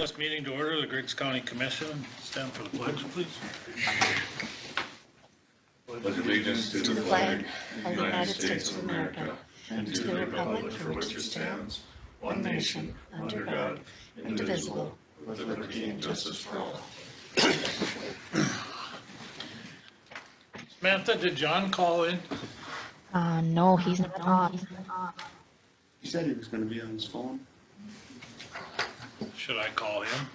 This meeting to order, the Griggs County Commission. Stand for the pledge, please. Pledge allegiance to the flag of the United States of America and to the republic for which it stands, one nation, under God, indivisible, with liberty and justice for all. Samantha, did John call in? No, he's not on. He said he was going to be on his phone. Should I call him?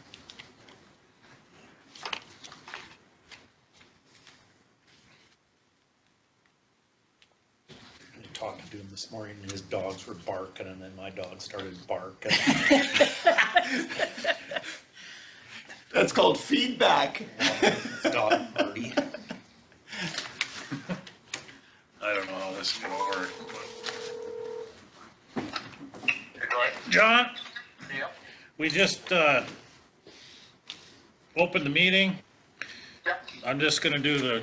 I talked to him this morning and his dogs were barking and then my dog started barking. That's called feedback. It's dog party. I don't know how this is gonna work. Hey, John, Yep. we just opened the meeting. Yep. I'm just gonna do the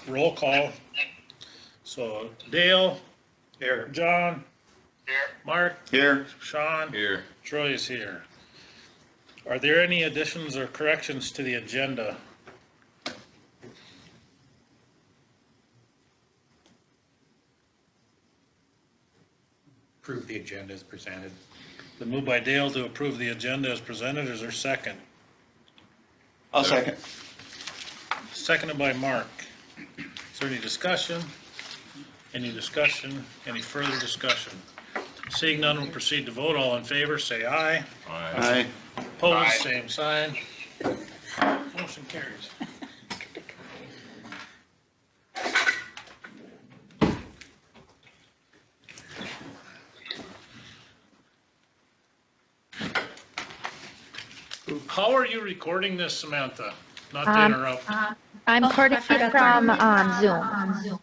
roll call. So Dale, Here. John, Here. Mark, Here. Sean, Here. Troy is here. Are there any additions or corrections to the agenda? Approve the agenda as presented. The move by Dale to approve the agenda as presented. Is there second? I'll second. Seconded by Mark. Is there any discussion? Any discussion? Any further discussion? Seeing none, we'll proceed to vote. All in favor, say aye. Aye. Opposed, Aye. same sign. Motion carries. How are you recording this, Samantha? Not to interrupt. I'm recording it from Zoom.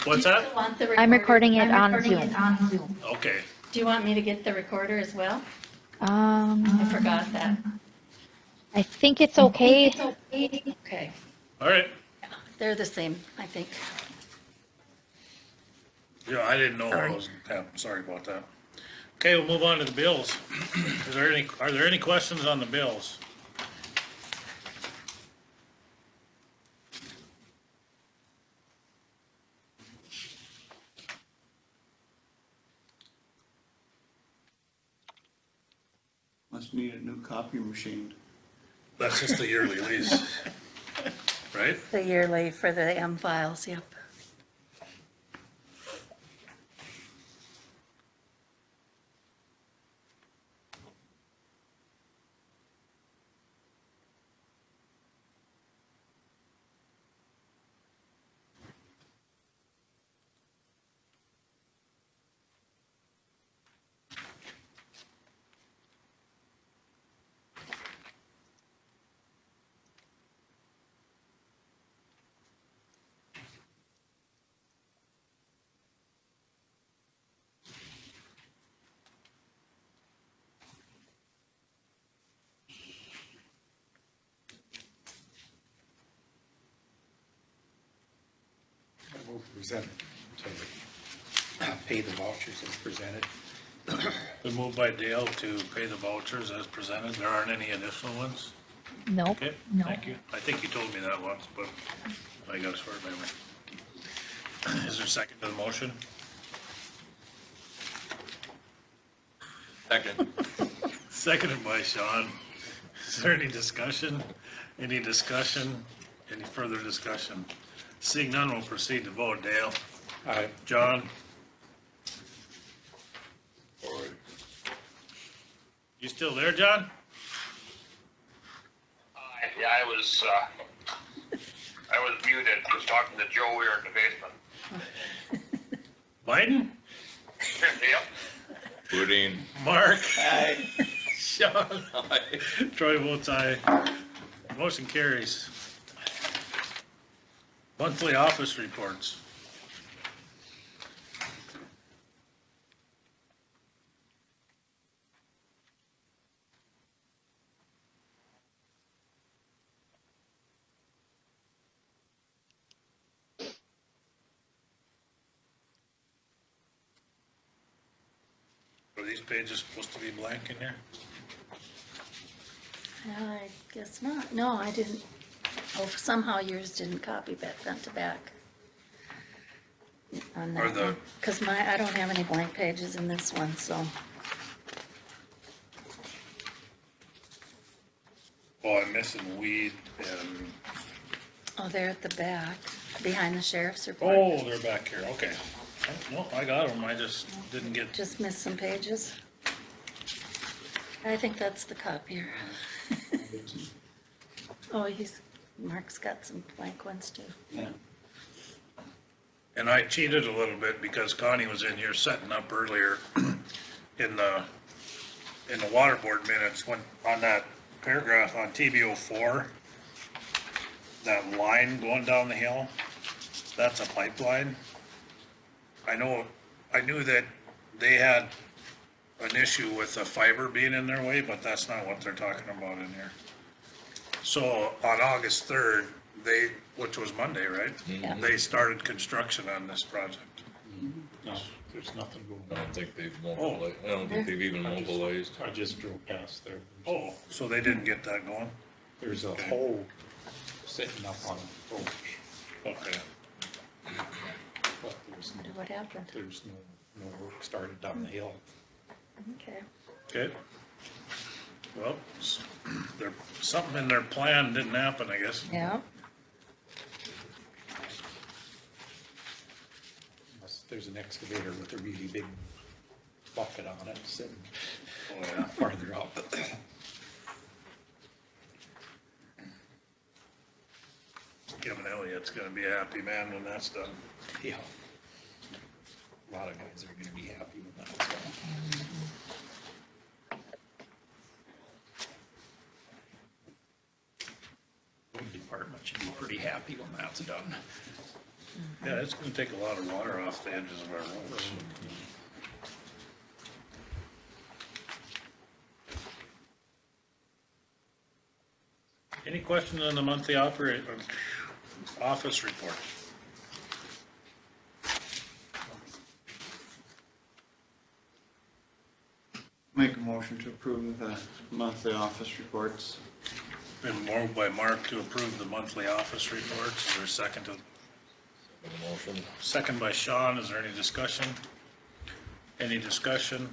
What's that? I'm recording it on Zoom. Okay. Do you want me to get the recorder as well? I I forgot that. think it's okay. Okay, All right. they're the same, I think. Yeah, I didn't know what was happening. Sorry about that. Okay, we'll move on to the bills. Are there any questions on the bills? Must need a new copy machine. That's just a yearly lease, right? The yearly for the M files, yep. I move to present, to pay the vouchers as presented. Been moved by Dale to pay the vouchers as presented. There aren't any additional ones? Nope. Okay, thank you. I think you told me that once, but I got a short memory. Is there a second to the motion? Second. Seconded by Sean. Is there any discussion? Any discussion? Any further discussion? Seeing none, we'll proceed to vote. Dale? Aye. John? You still there, John? Yeah, I was muted. I was talking to Joe here in the basement. Biden? Yep. Pudding. Mark? Aye. Sean? Troy votes aye. Motion carries. Monthly office reports. Are these pages supposed to be blank in here? I guess not. No, I didn't. Oh, somehow yours didn't copy back front to back. On Or that the- one. Because I don't have any blank pages in this one, so. Oh, I'm missing weed and, Oh, they're at the back, behind the sheriff's report. oh, they're back here, okay. No, I got them, I just didn't get, Just missed some pages. I think that's the copier. Oh, Mark's got some blank ones too. Yeah. and I cheated a little bit because Connie was in here setting up earlier in the water board minutes when, on that paragraph on TB04, that line going down the hill, that's a pipeline. I knew that they had an issue with the fiber being in their way, but that's not what they're talking about in here. So on August 3rd, which was Monday, right? Yeah. They started construction on this project. No, there's nothing going I on. don't think they've mobilized, I don't think they've even mobilized. I just drove past there. Oh, so they didn't get that going? There's a hole sitting up on a porch, Okay. but there's Wonder what happened. no work started down the hill. Okay. Okay. Well, something in their plan didn't happen, I guess. Yeah. Unless there's an excavator with a really big bucket on it sitting Oh, yeah. farther up. Kevin Elliott's gonna be a happy man when that's done. Yeah. A lot of guys are gonna be happy with that. So. Road department should be pretty happy when that's done. Yeah, it's gonna take a lot of water off the edges of our roads. Any questions on the monthly office report? Make a motion to approve the monthly office reports. Been moved by Mark to approve the monthly office reports. Is there a second to? Motion. Second by Sean. Is there any discussion? Any discussion?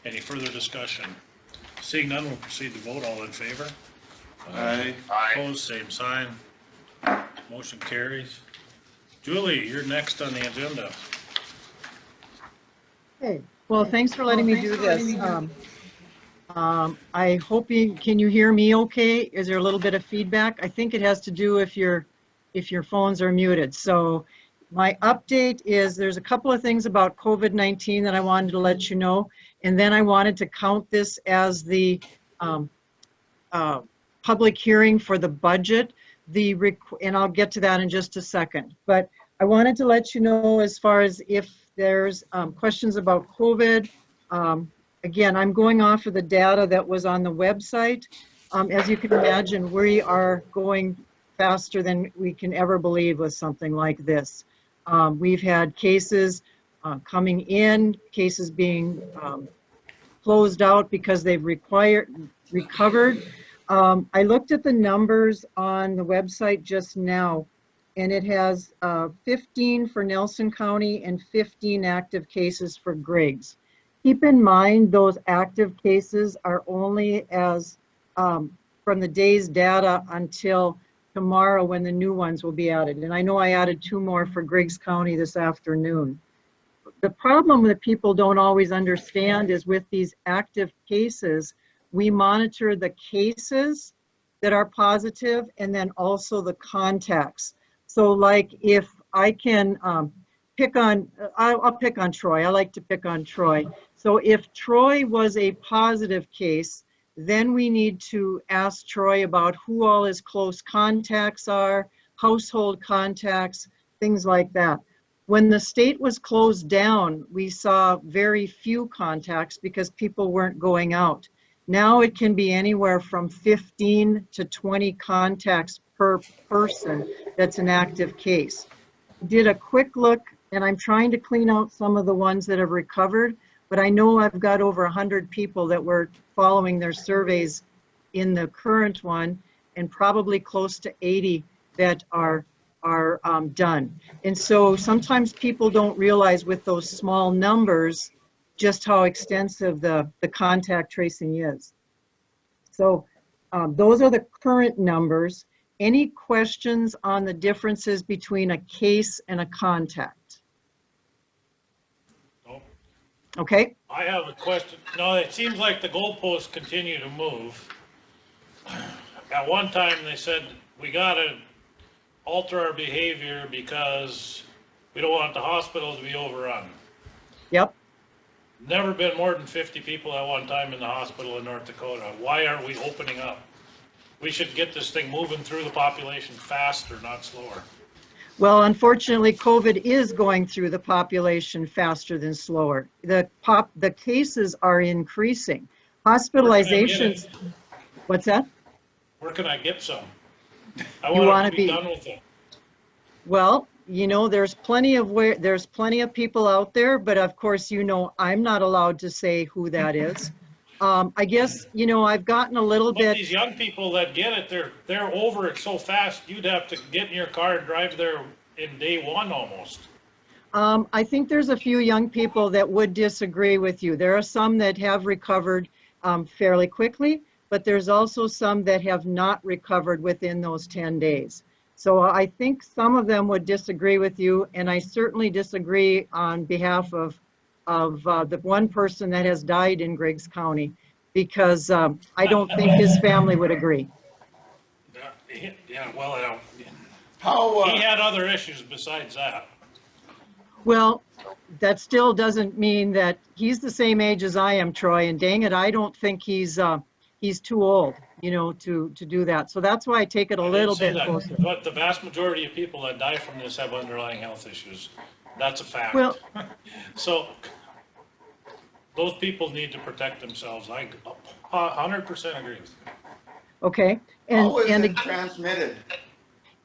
Any further discussion? Seeing none, we'll proceed to vote. All in favor? Aye. Opposed, same sign. Motion carries. Julie, you're next on the agenda. Okay, well, thanks for letting me do this. I hope can you hear me okay? Is there a little bit of feedback? I think it has to do if your phones are muted. So my update is there's a couple of things about COVID-19 that I wanted to let you know. And then I wanted to count this as the public hearing for the budget. And I'll get to that in just a second. But I wanted to let you know as far as if there's questions about COVID. Again, I'm going off of the data that was on the website. As you can imagine, we are going faster than we can ever believe with something like this. We've had cases coming in, cases being closed out because they've recovered. I looked at the numbers on the website just now, and it has 15 for Nelson County and 15 active cases for Griggs. Keep in mind, those active cases are only as from the day's data until tomorrow when the new ones will be added. And I know I added 2 more for Griggs County this afternoon. The problem that people don't always understand is with these active cases, we monitor the cases that are positive and then also the contacts. So like if I can I'll pick on Troy. I like to pick on Troy. So if Troy was a positive case, then we need to ask Troy about who all his close contacts are, household contacts, things like that. When the state was closed down, we saw very few contacts because people weren't going out. Now it can be anywhere from 15 to 20 contacts per person that's an active case. Did a quick look, and I'm trying to clean out some of the ones that have recovered, but I know I've got over 100 people that were following their surveys in the current one, and probably close to 80 that are done. And so sometimes people don't realize with those small numbers just how extensive the contact tracing is. So those are the current numbers. Any questions on the differences between a case and a contact? Nope. Okay. I have a question. No, it seems like the goalposts continue to move. At one time, they said, we gotta alter our behavior because we don't want the hospital to be overrun. Yep. Never been more than 50 people at one time in the hospital in North Dakota. Why aren't we opening up? We should get this thing moving through the population faster, not slower. Well, unfortunately, COVID is going through the population faster than slower. The cases are increasing. Hospitalizations. What's that? Where can I get some? I You want wanna to be be- done with it. Well, you know, there's plenty of people out there, but of course, you know, I'm not allowed to say who that is. I guess, you know, I've gotten a little But bit. these young people that get it, they're over it so fast, you'd have to get in your car and drive there in day one almost. I think there's a few young people that would disagree with you. There are some that have recovered fairly quickly, but there's also some that have not recovered within those 10 days. So I think some of them would disagree with you, and I certainly disagree on behalf of the one person that has died in Griggs County, because I don't think his family would agree. Yeah, well, I don't. How, He had other issues besides that. Well, that still doesn't mean that he's the same age as I am, Troy, and dang it, I don't think he's too old, you know, to do that. So that's why I take it a little bit closer. But the vast majority of people that die from this have underlying health issues. That's a fact. Well- So those people need to protect themselves. I 100% agree with you. Okay, how is and it transmitted?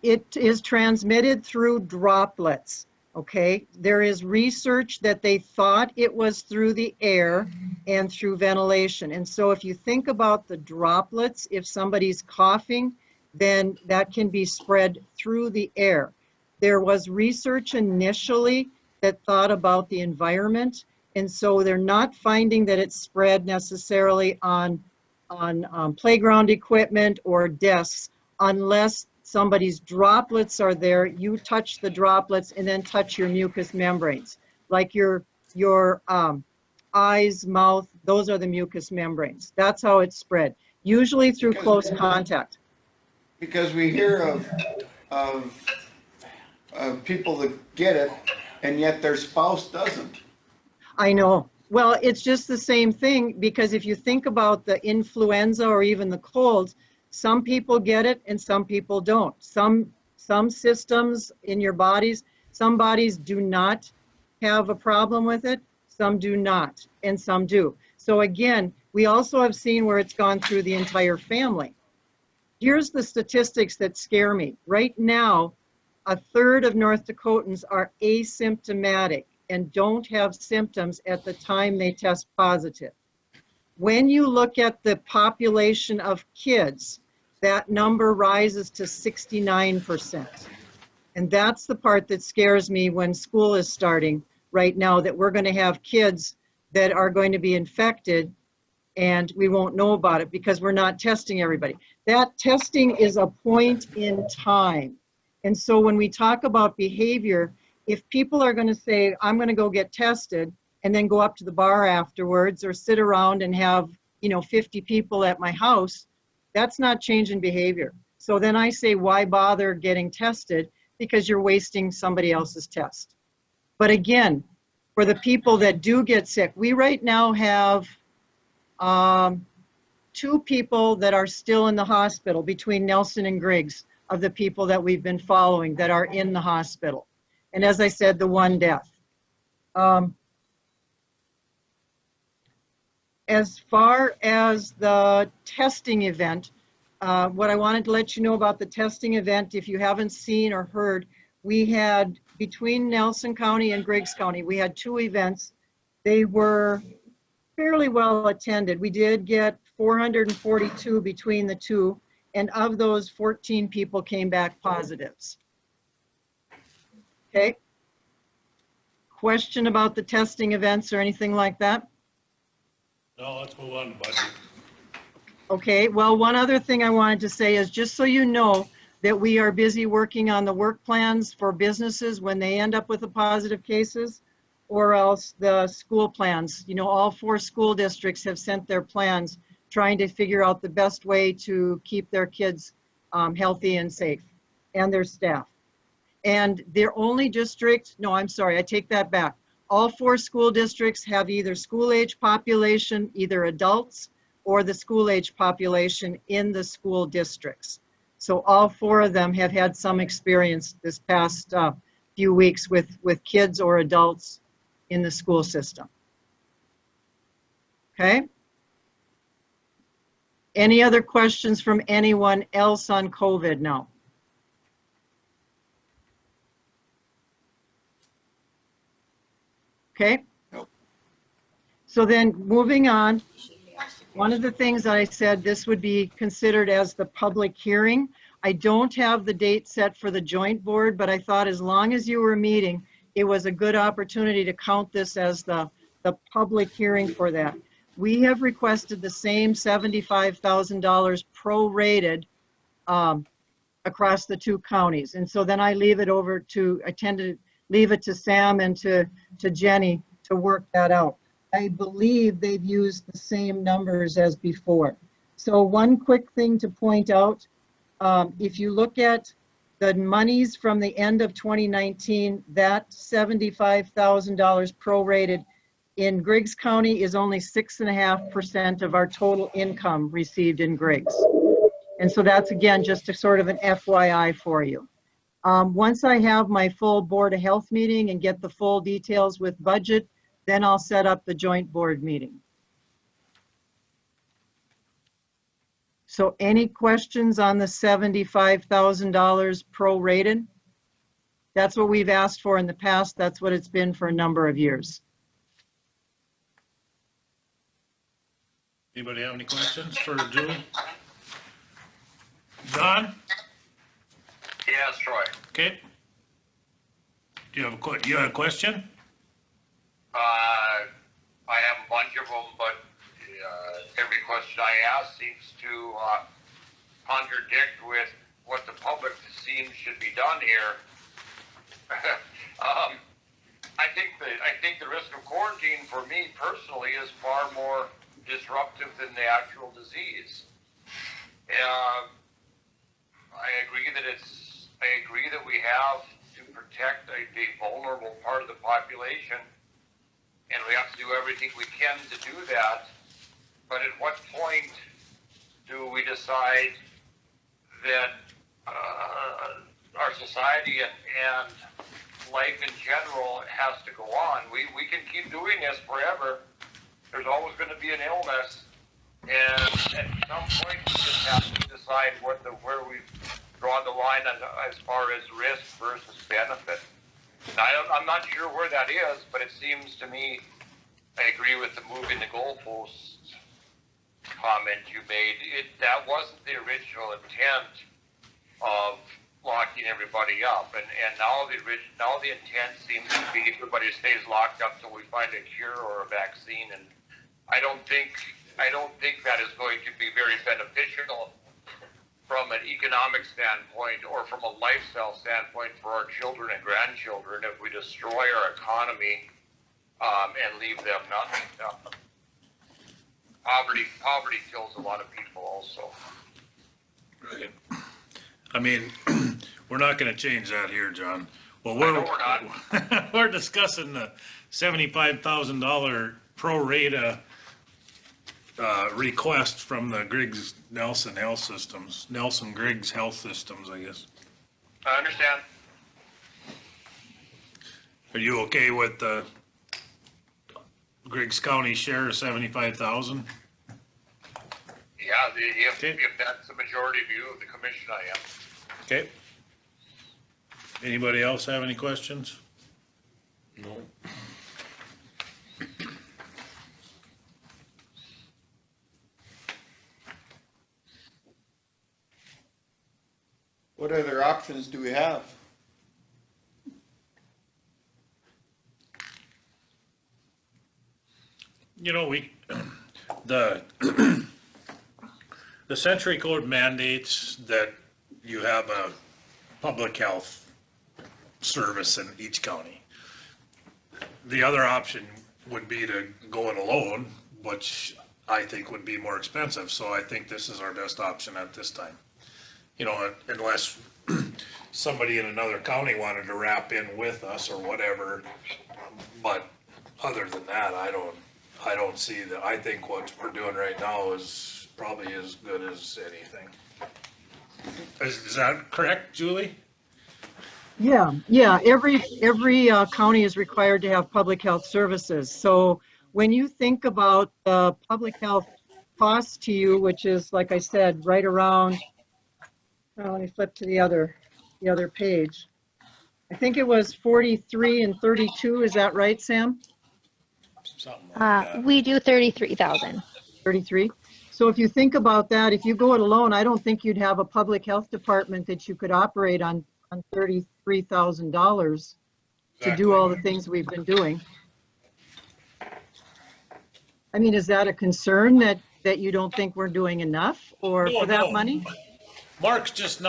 it is transmitted through droplets. Okay, there is research that they thought it was through the air and through ventilation. And so if you think about the droplets, if somebody's coughing, then that can be spread through the air. There was research initially that thought about the environment, and so they're not finding that it's spread necessarily on playground equipment or desks, unless somebody's droplets are there, you touch the droplets and then touch your mucous membranes. Like your eyes, mouth, those are the mucous membranes. That's how it's spread, usually through close contact. Because we hear of people that get it and yet their spouse doesn't. I know. Well, it's just the same thing, because if you think about the influenza or even the colds, some people get it and some people don't. Some systems in your bodies, some bodies do not have a problem with it, some do not, and some do. So again, we also have seen where it's gone through the entire family. Here's the statistics that scare me. Right now, 1/3 of North Dakotans are asymptomatic and don't have symptoms at the time they test positive. When you look at the population of kids, that number rises to 69%. And that's the part that scares me when school is starting right now, that we're going to have kids that are going to be infected and we won't know about it because we're not testing everybody. That testing is a point in time. And so when we talk about behavior, if people are going to say, I'm going to go get tested and then go up to the bar afterwards or sit around and have, 50 people at my house, that's not changing behavior. So then I say, why bother getting tested? Because you're wasting somebody else's test. But again, for the people that do get sick, we right now have 2 people that are still in the hospital between Nelson and Griggs, of the people that we've been following that are in the hospital. And as I said, the 1 death. As far as the testing event, what I wanted to let you know about the testing event, if you haven't seen or heard, we had, between Nelson County and Griggs County, we had 2 events. They were fairly well attended. We did get 442 between the two, and of those, 14 people came back positives. Okay? Question about the testing events or anything like that? No, let's move on to budget. Okay, well, one other thing I wanted to say is just so you know that we are busy working on the work plans for businesses when they end up with the positive cases, or else the school plans. You know, all 4 school districts have sent their plans trying to figure out the best way to keep their kids healthy and safe, and their staff. And their only district, no, I'm sorry, I take that back. All 4 school districts have either school-age population, either adults, or the school-age population in the school districts. So all 4 of them have had some experience this past few weeks with kids or adults in the school system. Okay? Any other questions from anyone else on COVID now? Okay? Nope. So then moving on, one of the things that I said, this would be considered as the public hearing. I don't have the date set for the joint board, but I thought as long as you were meeting, it was a good opportunity to count this as the public hearing for that. We have requested the same $75,000 prorated across the 2 counties. And so then I leave it over to, I tend to leave it to Sam and to Jenny to work that out. I believe they've used the same numbers as before. So one quick thing to point out, if you look at the monies from the end of 2019, that $75,000 prorated in Griggs County is only 6.5% of our total income received in Griggs. And so that's, again, just a sort of an FYI for you. Once I have my full Board of Health meeting and get the full details with budget, then I'll set up the joint board meeting. So any questions on the $75,000 prorated? That's what we've asked for in the past. That's what it's been for a number of years. Anybody have any questions for Julie? John? Yes, Troy. Okay. Do you have a question? I have a bunch of them, but every question I ask seems to contradict with what the public seems should be done here. I think the risk of quarantine for me personally is far more disruptive than the actual disease. I agree that we have to protect a vulnerable part of the population, and we have to do everything we can to do that. But at what point do we decide that our society and life in general has to go on? We can keep doing this forever. There's always going to be an illness, and at some point we just have to decide where we draw the line as far as risk versus benefit. I'm not sure where that is, but it seems to me, I agree with the moving the goalposts comment you made. That wasn't the original intent of locking everybody up, and now the intent seems to be everybody stays locked up till we find a cure or a vaccine, and I don't think that is going to be very beneficial from an economic standpoint or from a lifestyle standpoint for our children and grandchildren if we destroy our economy and leave them nothing. Poverty kills a lot of people also. Right. I mean, we're not going to change that here, John. Well, I know we're not. we're discussing the $75,000 pro rata request from the Griggs Nelson Health Systems, Nelson Griggs Health Systems, I guess. I understand. Are you okay with the Griggs County share of 75,000? Yeah, if that's the majority view of the commission, I am. Okay. Anybody else have any questions? No. What other options do we have? You know, the, the century code mandates that you have a public health service in each county. The other option would be to go it alone, which I think would be more expensive, so I think this is our best option at this time. You know, unless somebody in another county wanted to wrap in with us or whatever, but other than that, I don't see that. I think what we're doing right now is probably as good as anything. Is that correct, Julie? Yeah, every county is required to have public health services. So when you think about the public health cost to you, which is, like I said, right around, let me flip to the other page. I think it was 43 and 32. Is that right, Sam? Something like that. We do 33,000. 33. So if you think about that, if you go it alone, I don't think you'd have a public health department that you could operate on $33,000 to do all the things we've been doing. I mean, is that a concern that you don't think we're doing enough or for that money? Mark's just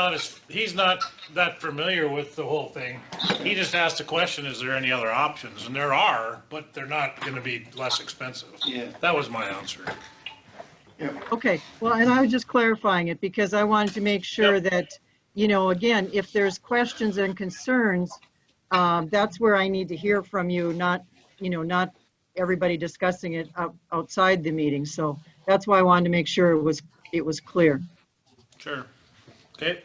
he's not that familiar with the whole thing. He just asked the question, is there any other options? And there are, but they're not gonna be less expensive. Yeah. That was my answer. Okay, well, and I was just clarifying it because I wanted to make sure that, you know, again, if there's questions and concerns, that's where I need to hear from you, not everybody discussing it outside the meeting. So that's why I wanted to make sure it was clear. Sure. Okay.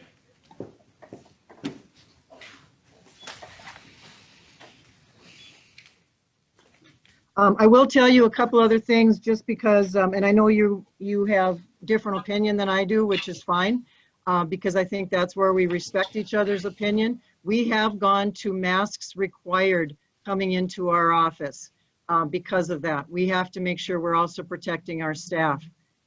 I will tell you a couple other things just because, and I know you have different opinion than I do, which is fine, because I think that's where we respect each other's opinion. We have gone to masks required coming into our office because of that. We have to make sure we're also protecting our staff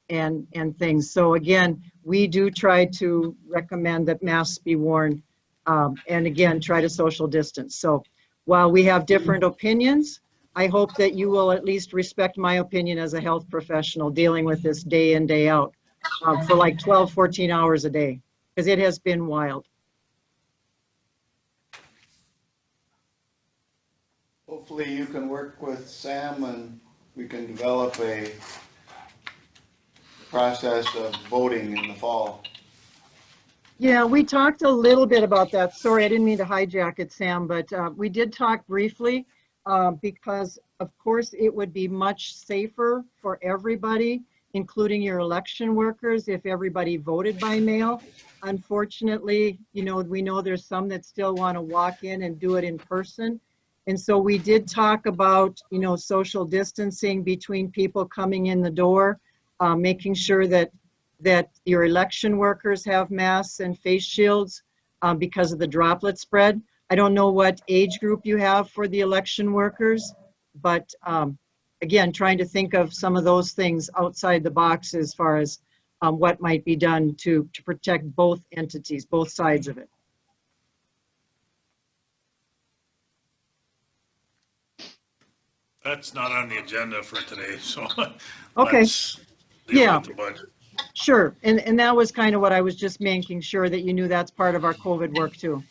and things. So again, we do try to recommend that masks be worn and again, try to social distance. So while we have different opinions, I hope that you will at least respect my opinion as a health professional dealing with this day in, day out for like 12, 14 hours a day, because it has been wild. Hopefully you can work with Sam and we can develop a process of voting in the fall. Yeah, we talked a little bit about that. Sorry, I didn't mean to hijack it, Sam, but we did talk briefly because, of course, it would be much safer for everybody, including your election workers, if everybody voted by mail. Unfortunately, you know, we know there's some that still want to walk in and do it in person. And so we did talk about, you know, social distancing between people coming in the door, making sure that your election workers have masks and face shields because of the droplet spread. I don't know what age group you have for the election workers, but again, trying to think of some of those things outside the box as far as what might be done to protect both entities, both sides of it. That's not on the agenda for today, so. Okay. let's deal Yeah. with the budget. Sure, and that was kind of what I was just making sure that you knew that's part of our COVID work too.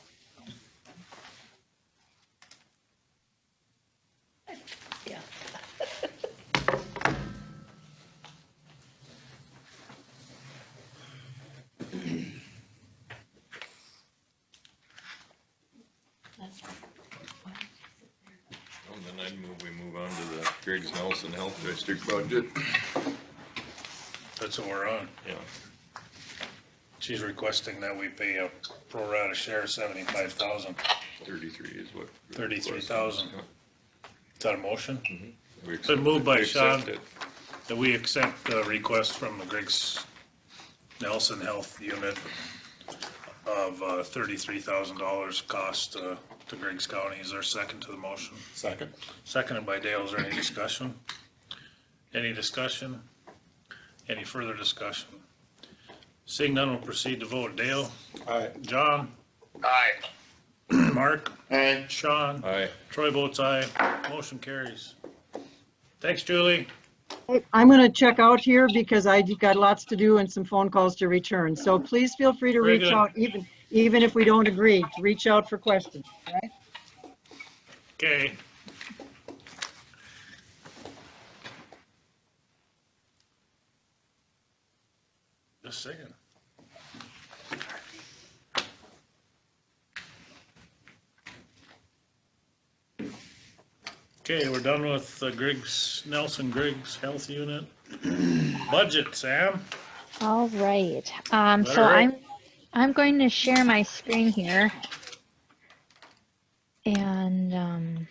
Yeah. And then I'd move, we move on to the Griggs Nelson Health District budget. That's what we're on. Yeah. She's requesting that we pay a pro rata share of 75,000. 33 is what. 33,000. Yeah. Is that a motion? We Been moved by we accept Sean. it. That we accept the request from the Griggs Nelson Health Unit of $33,000 cost to Griggs County. Is there a second to the motion? Second. Seconded by Dale. Is there any discussion? Any discussion? Any further discussion? Seeing none, we'll proceed to vote. Dale? Aye. John, Aye. Mark, Aye. Sean, Aye. Troy votes aye. Motion carries. Thanks, Julie. Hey, I'm going to check out here because I got lots to do and some phone calls to return. So please feel free to Very reach good. out, even if we don't agree, to reach out for questions, all right? Okay. Just saying. Okay, we're done with Griggs, Nelson Griggs Health Unit. Budget, Sam. All right. Let So her rip. I'm going to share my screen here. And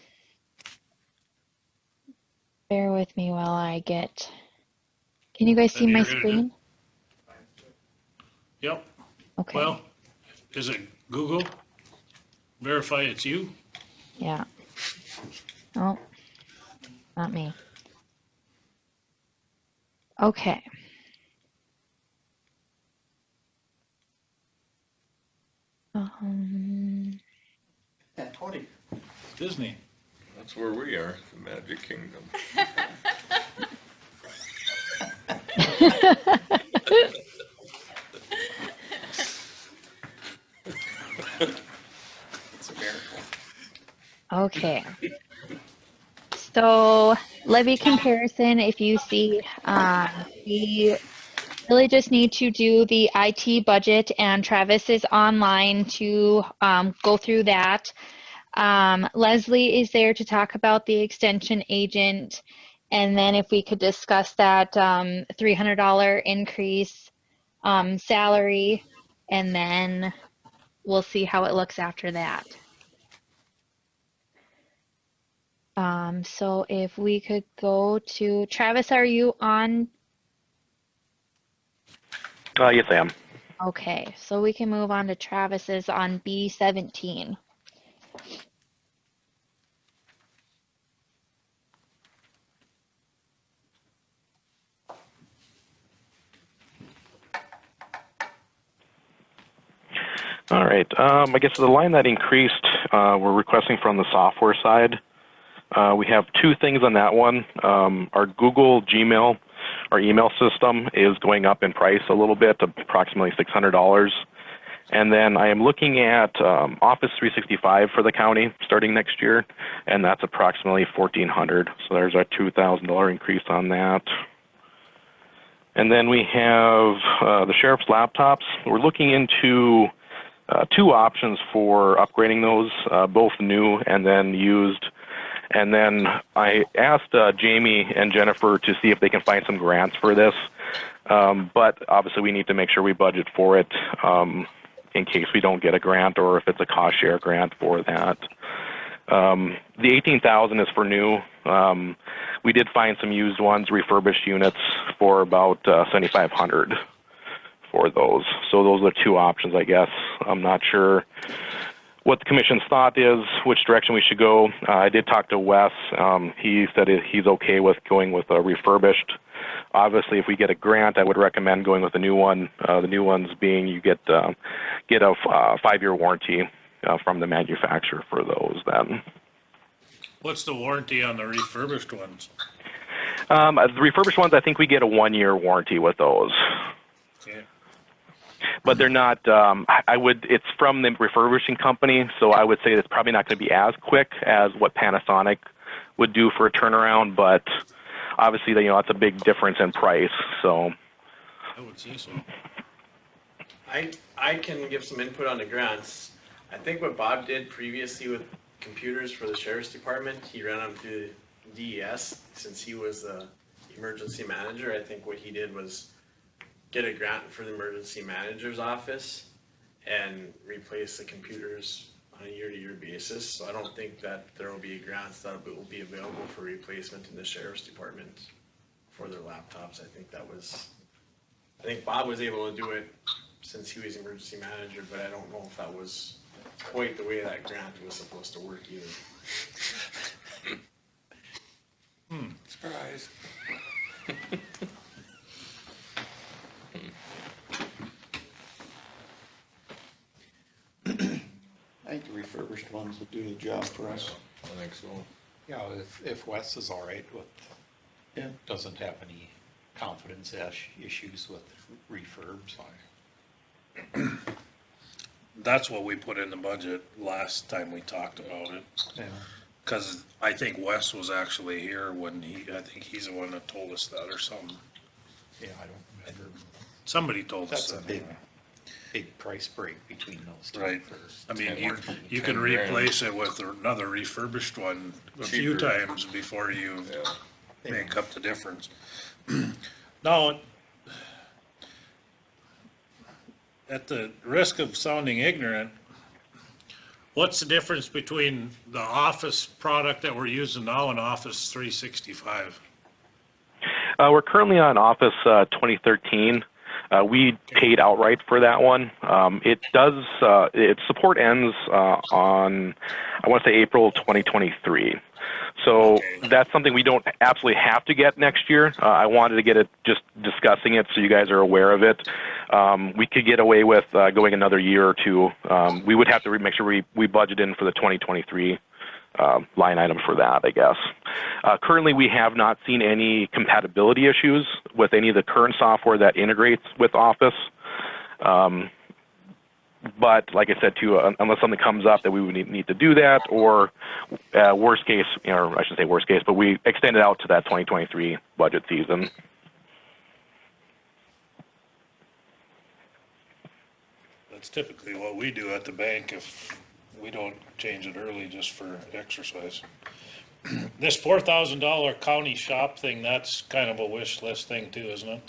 bear with me while I get. Can you guys see And my you're gonna do. screen? Yep. Okay. Well, is it Google? Verify it's you? Yeah. Oh, not me. Okay. Yeah, Tony. Disney. That's where we are, the Magic Kingdom. It's a miracle. Okay. So levy comparison, if you see, we really just need to do the IT budget, and Travis is online to go through that. Leslie is there to talk about the extension agent, and then if we could discuss that $300 increase salary, and then we'll see how it looks after that. So if we could go to Travis, are you on? Yes, I am. Okay, so we can move on to Travis's on B17. All right. I guess the line that increased, we're requesting from the software side. We have two things on that one. Our Google Gmail, our email system, is going up in price a little bit, approximately $600. And then I am looking at Office 365 for the county starting next year, and that's approximately $1,400. So there's a $2,000 increase on that. And then we have the sheriff's laptops. We're looking into two options for upgrading those, both new and then used. And then I asked Jamie and Jennifer to see if they can find some grants for this. But obviously we need to make sure we budget for it in case we don't get a grant, or if it's a cost share grant for that. The $18,000 is for new. We did find some used ones, refurbished units, for about $7,500 for those. So those are two options, I guess. I'm not sure what the commission's thought is, which direction we should go. I did talk to Wes. He said he's okay with going with a refurbished. Obviously, if we get a grant, I would recommend going with a new one. The new ones being you get a 5-year warranty from the manufacturer for those then. What's the warranty on the refurbished ones? The refurbished ones, I think we get a 1-year warranty with those. Okay. But they're not, it's from the refurbishing company, so I would say it's probably not going to be as quick as what Panasonic would do for a turnaround, but obviously, that's a big difference in price, so. I would say so. I can give some input on the grants. I think what Bob did previously with computers for the sheriff's department, he ran them through DES since he was the emergency manager. I think what he did was get a grant for the emergency manager's office and replace the computers on a year-to-year basis. So I don't think that there will be grants that will be available for replacement in the sheriff's department for their laptops. I think Bob was able to do it since he was emergency manager, but I don't know if that was quite the way that grant was supposed to work either. Surprise. think the refurbished ones would do the job for us. I think so. Yeah, if Wes is all right with, Yeah. doesn't have any confidence issues with refurbs. That's what we put in the budget last time we talked about it. Yeah. Cause I think Wes was actually here when I think he's the one that told us that or something. Yeah, I don't remember. Somebody told us That's a that. big price break between those two. Right. for I mean, 10 you can 10 grand. replace it with another refurbished one a few Cheaper. times before you Yeah. make up the difference. Now, at the risk of sounding ignorant, what's the difference between the Office product that we're using now and Office 365? We're currently on Office 2013. We paid outright for that one. Its support ends on, I want to say, April 2023. So that's something we don't absolutely have to get next year. I wanted to get it, just discussing it so you guys are aware of it. We could get away with going another year or two. We would have to make sure we budget in for the 2023 line item for that, I guess. Currently, we have not seen any compatibility issues with any of the current software that integrates with Office. But like I said, too, unless something comes up that we would need to do that, or worst case, or I should say worst case, but we extend it out to that 2023 budget season. That's typically what we do at the bank if we don't change it early just for exercise. This $4,000 county shop thing, that's kind of a wish list thing too, isn't it?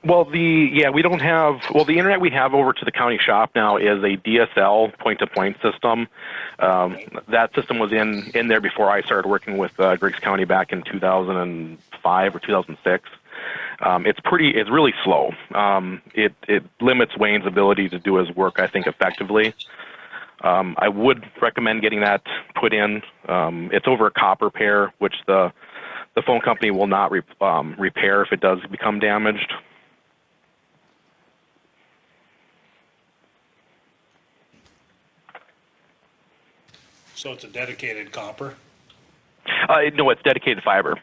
Well, we don't have, the internet we have over to the county shop now is a DSL point-to-point system. That system was in there before I started working with Griggs County back in 2005 or 2006. It's really slow. It limits Wayne's ability to do his work, I think, effectively. I would recommend getting that put in. It's over a copper pair, which the phone company will not repair if it does become damaged. So it's a dedicated copper? No, it's dedicated fiber.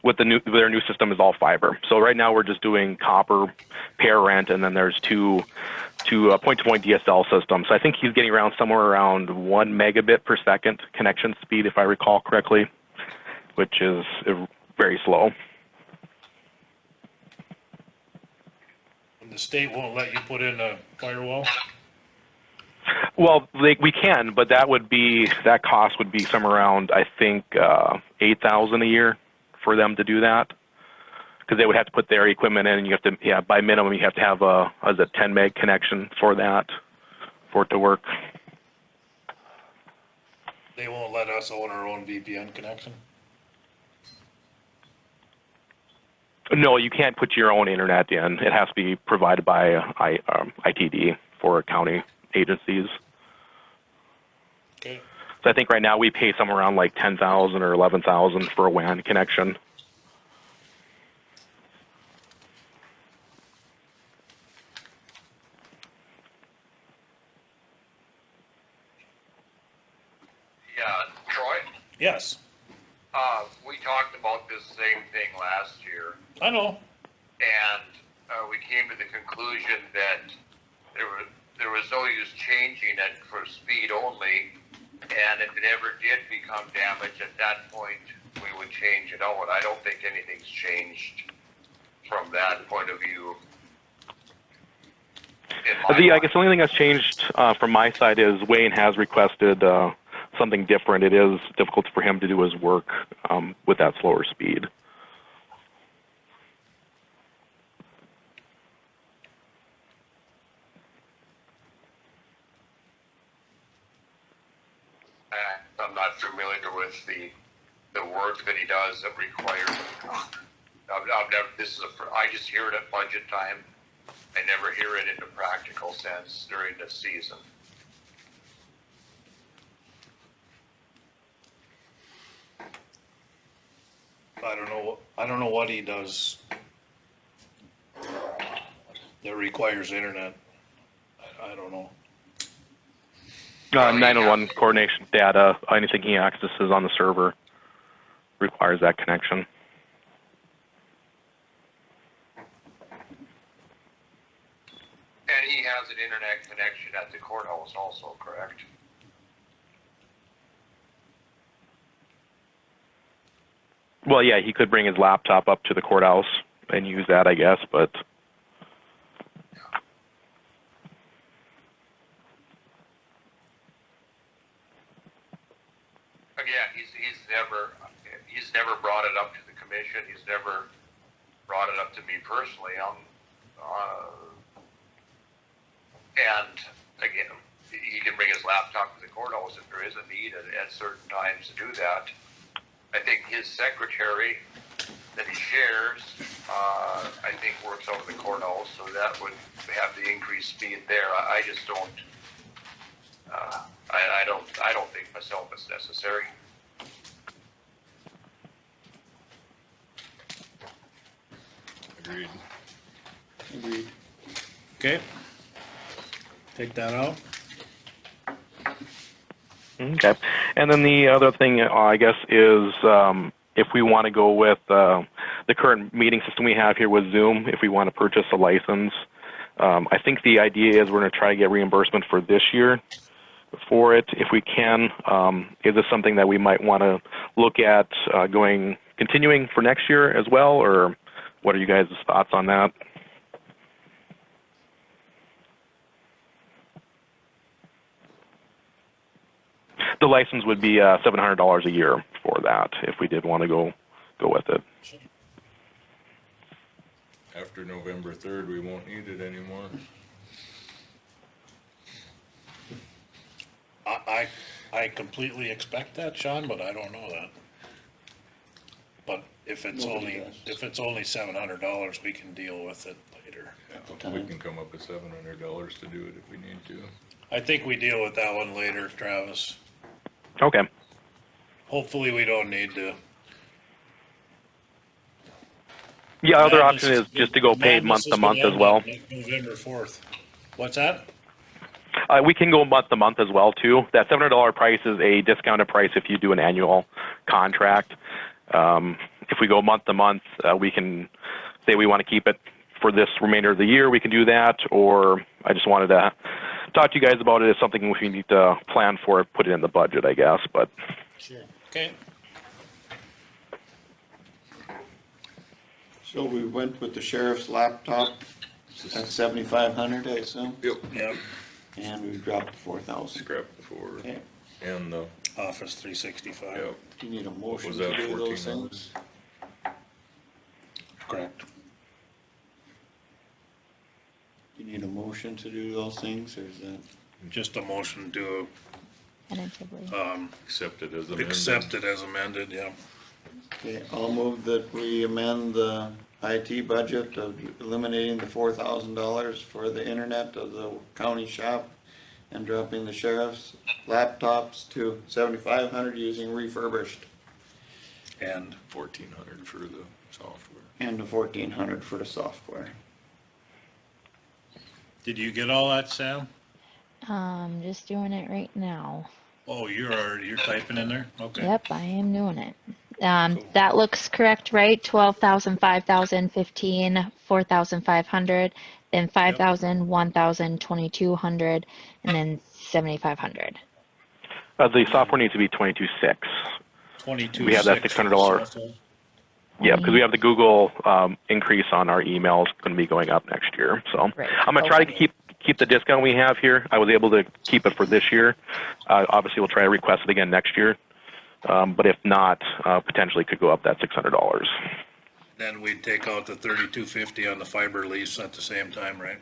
Their new system is all fiber. So right now we're just doing copper pair rent, and then there's two point-to-point DSL systems. So I think he's getting around somewhere around 1 megabit per second connection speed, if I recall correctly, which is very slow. And the state won't let you put in a firewall? Well, we can, but that cost would be somewhere around, I think, $8,000 a year for them to do that, because they would have to put their equipment in, and you have to, by minimum, you have to have a 10 meg connection for it to work. They won't let us own our own VPN connection? No, you can't put your own internet in. It has to be provided by ITD for county agencies. Okay. So I think right now we pay somewhere around like $10,000 or $11,000 for a WAN connection. Yeah, Troy, Yes, we talked about this same thing last year, I know. and we came to the conclusion that there was no use changing it for speed only, and if it ever did become damaged, at that point, we would change it out. I don't think anything's changed from that point of view. I guess the only thing that's changed from my side is Wayne has requested something different. It is difficult for him to do his work with that slower speed. I'm not familiar with the work that he does that requires. I've never. I just hear it at budget time. I never hear it in a practical sense during the season. I don't know what he does that requires internet. I don't know. 911 coordination data, anything he accesses on the server requires that connection. And he has an internet connection at the courthouse also, correct? Well, yeah, he could bring his laptop up to the courthouse and use that, I guess, but Again, he's never brought it up to the commission. He's never brought it up to me personally. And again, he can bring his laptop to the courthouse if there is a need at certain times to do that. I think his secretary that he shares, I think works out of the courthouse, so that would have the increased speed there. I just don't. I don't think myself it's necessary. Agreed. Agreed. Okay. Take that out. okay. And then the other thing, I guess, is if we want to go with the current meeting system we have here with Zoom, if we want to purchase a license, I think the idea is we're going to try to get reimbursement for this year for it if we can. Is this something that we might want to look at continuing for next year as well, or what are you guys' thoughts on that? The license would be $700 a year for that if we did want to go with it. After November 3rd, we won't need it anymore. I completely expect that, Sean, but I don't know that. But if it's Nobody does. if it's only $700, we can deal with it later. We can come up with $700 to do it if we need to. I think we deal with that one later, Travis. Okay. Hopefully we don't need to. Yeah, other option is just to go paid month to month as well. November 4th. What's that? We can go month to month as well too. That $700 price is a discounted price if you do an annual contract. If we go month to month, we can say we want to keep it for this remainder of the year. We can do that, or I just wanted to talk to you guys about it as something we need to plan for, put it in the budget, I guess. But Sure. Okay. So we went with the sheriff's laptop at 7,500, I assume, Yep. and we dropped to 4,000. Scrap the 4 Okay. and the, Office 365. yep. Do you need a motion Was to that do those 1,400? things? Correct. Do you need a motion to do those things, or is that? Just a motion to Tentatively. Accept it as amended. accept it as amended, yeah. Okay, I'll move that we amend the IT budget of eliminating the $4,000 for the internet of the county shop and dropping the sheriff's laptops to 7,500 using refurbished, And 1,400 for the software. and the 1,400 for the software. did you get all that, Sam? Just doing it right now. Oh, you're typing in there? Okay. Yep, I am doing it. That looks correct, right? 12,000, 5,000, 15, 4,500, then 5,000, 1,000, 2,200, and then 7,500. the software needs to be 22.6. 22. We have that $600. Yeah, because we have the Google increase on our emails going to be going up next year. So Right. I'm going to try to keep the discount we have here. I was able to keep it for this year. Obviously, we'll try to request it again next year. But if not, potentially could go up that $600. Then we'd take out the $32.50 on the fiber lease at the same time, right?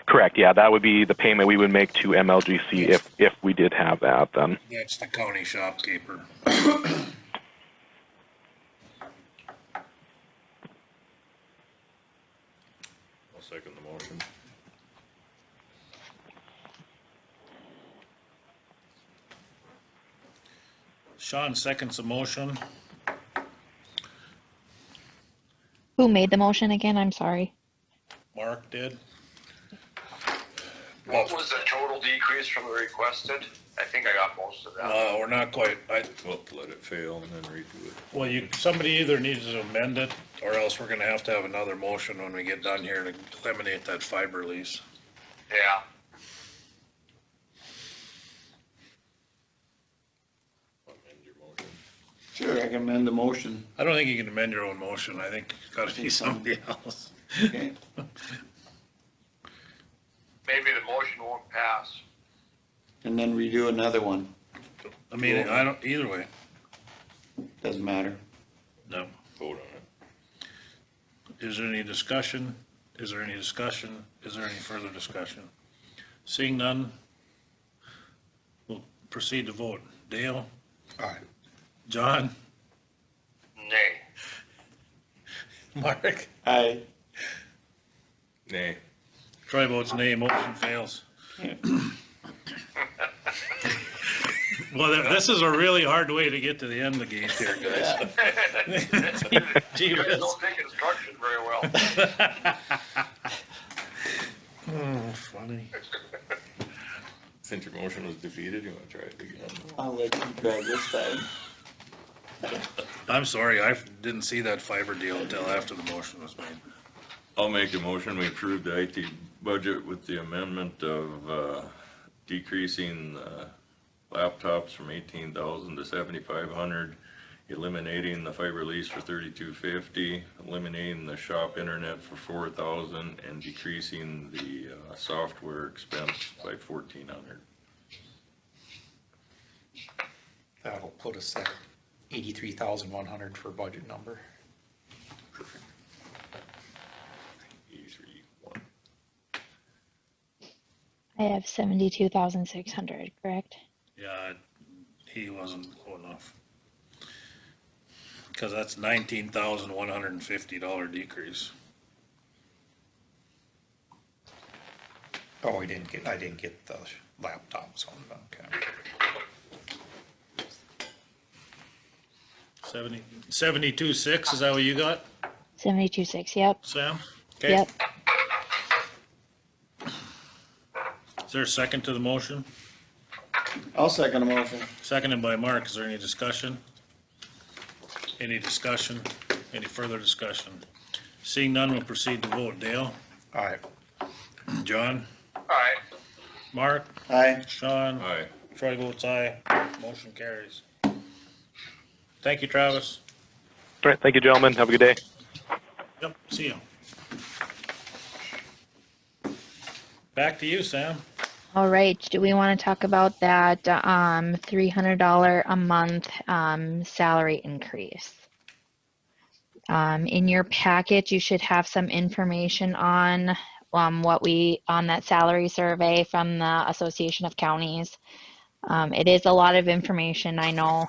Correct. Yeah, that would be the payment we would make to MLGC if we did have that. Then. That's the county shopkeeper. I'll second the motion. Sean seconds the motion. Who made the motion again? I'm sorry. Mark did. What was the total decrease from the requested? I think I got most of that. We're not quite, We'll let it fail and then redo it. well, somebody either needs to amend it, or else we're gonna have to have another motion when we get done here to eliminate that fiber lease. Yeah. Amend your motion. Sure, I can amend the motion. I don't think you can amend your own motion, I think it's gotta be somebody else. Okay. Maybe the motion won't pass. And then redo another one. I mean, I don't, either way, Doesn't matter. no. Vote on it. Is there any discussion? Is there any discussion? Is there any further discussion? Seeing none, we'll proceed to vote. Dale? Aye. John? Nay. Mark? Aye. Nay. Troy votes nay, motion fails. Well, this is a really hard way to get to the end of the game here, guys. Gee You guys whiz. don't take instruction very well. Oh, funny. Since your motion was defeated, you wanna try it again? I'll let you try this time. I'm sorry, I didn't see that fiber deal until after the motion was made. I'll make a motion, we approve the IT budget with the amendment of, decreasing, laptops from 18,000 to 7,500, eliminating the fiber lease for 3,250, eliminating the shop internet for 4,000, and decreasing the, software expense by 1,400. That'll put us at 83,100 for budget number. 83,100. I have 72,600, correct? Yeah, he wasn't low enough. Cause that's $19,150 decrease. Oh, I didn't get the laptops on, okay. 72.6, is that what you got, 72.6, yep, Sam? Okay. yep. Is there a second to the motion? I'll second the motion. Seconded by Mark. Is there any discussion? Any discussion? Any further discussion? Seeing none, we'll proceed to vote. Dale? Aye. John? Alright, Mark? Aye. Sean? Aye. Troy votes aye. Motion carries. Thank you, Travis. All right, thank you, gentlemen. Have a good day. Yep, see you. Back to you, Sam. All right, do we want to talk about that $300 a month salary increase? In your packet, you should have some information on on that salary survey from the Association of Counties. It is a lot of information, I know.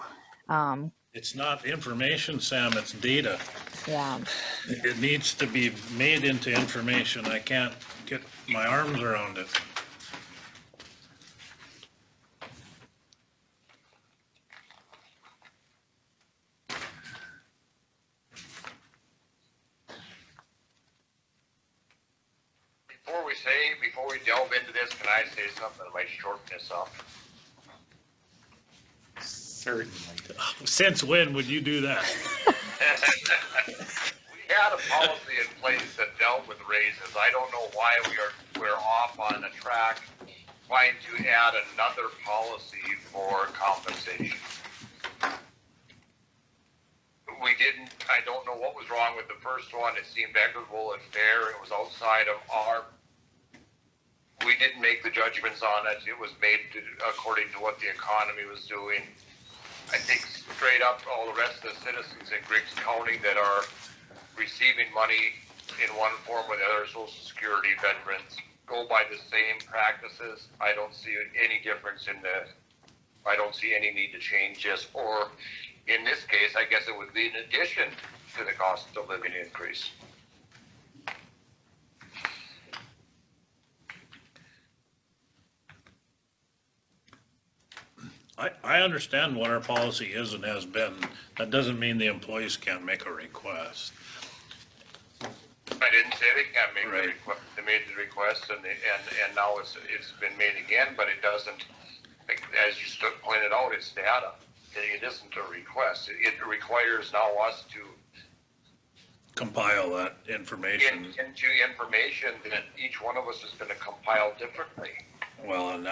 It's not information, Sam, it's data. Yeah. It needs to be made into information. I can't get my arms around it. Before we delve into this, can I say something that might shorten this up? Certainly. Since when would you do that? We had a policy in place that dealt with raises. I don't know why we're off on the track trying to add another policy for compensation. We didn't, I don't know what was wrong with the first one. It seemed equitable and fair. It was outside of we didn't make the judgments on it. It was made according to what the economy was doing. I think straight up all the rest of the citizens in Griggs County that are receiving money in one form or the other, Social Security, veterans, go by the same practices. I don't see any difference I don't see any need to change this, or in this case, I guess it would be in addition to the cost of living increase. I understand what our policy is and has been. That doesn't mean the employees can't make a request. I didn't say they can't make Right. the request. The made the request and now it's been made again, but it doesn't, as you pointed out, it's data. It isn't a request. It requires now us to compile that information. into information that each one of us is gonna compile differently. Well, and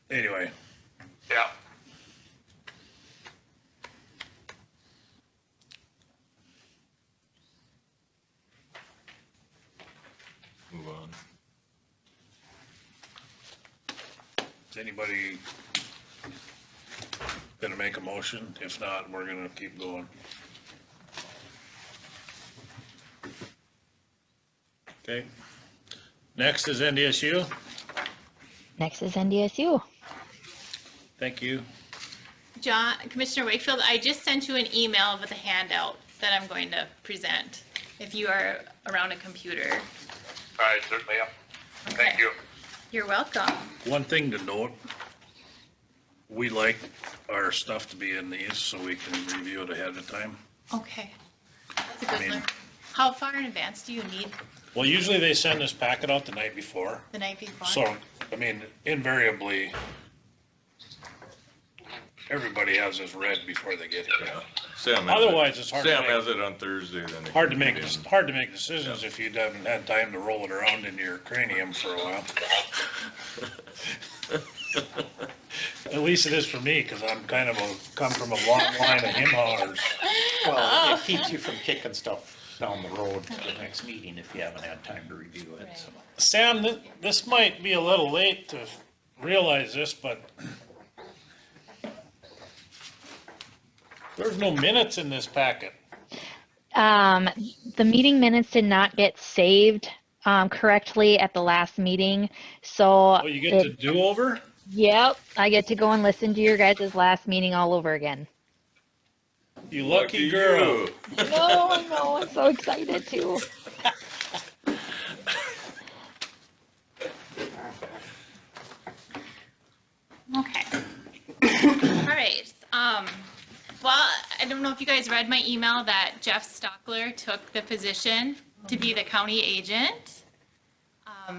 anyway, Yeah. Move on. is anybody gonna make a motion? If not, we're gonna keep going. Okay. Next is NDSU. Next is NDSU. Thank you. John, Commissioner Wakefield, I just sent you an email with a handout that I'm going to present, if you are around a computer. I certainly am. Thank you. You're welcome. One thing to note, we like our stuff to be in these so we can review it ahead of time. Okay. That's a good I mean- one. How far in advance do you need Well, usually they send this packet out the night before. the night before? So, I mean, invariably, everybody has this read before they get here. Sam has Otherwise, it- it's hard Sam to make, has it on Thursday, then. it hard to can make, be in. hard to make decisions if you haven't had time to roll it around in your cranium for a while. At least it is for me, cause I'm kind of come from a long line of him haulers. Well, it keeps you from kicking stuff down the road to the next meeting if you haven't had time to review it, so. Sam, this might be a little late to realize this, but there's no minutes in this packet. The meeting minutes did not get saved correctly at the last meeting, so. Oh, you get to do over? Yep, I get to go and listen to your guys' last meeting all over again. You lucky girl. No, I know, I'm so excited too. Okay. All right. Well, I don't know if you guys read my email that Jeff Stockler took the position to be the county agent.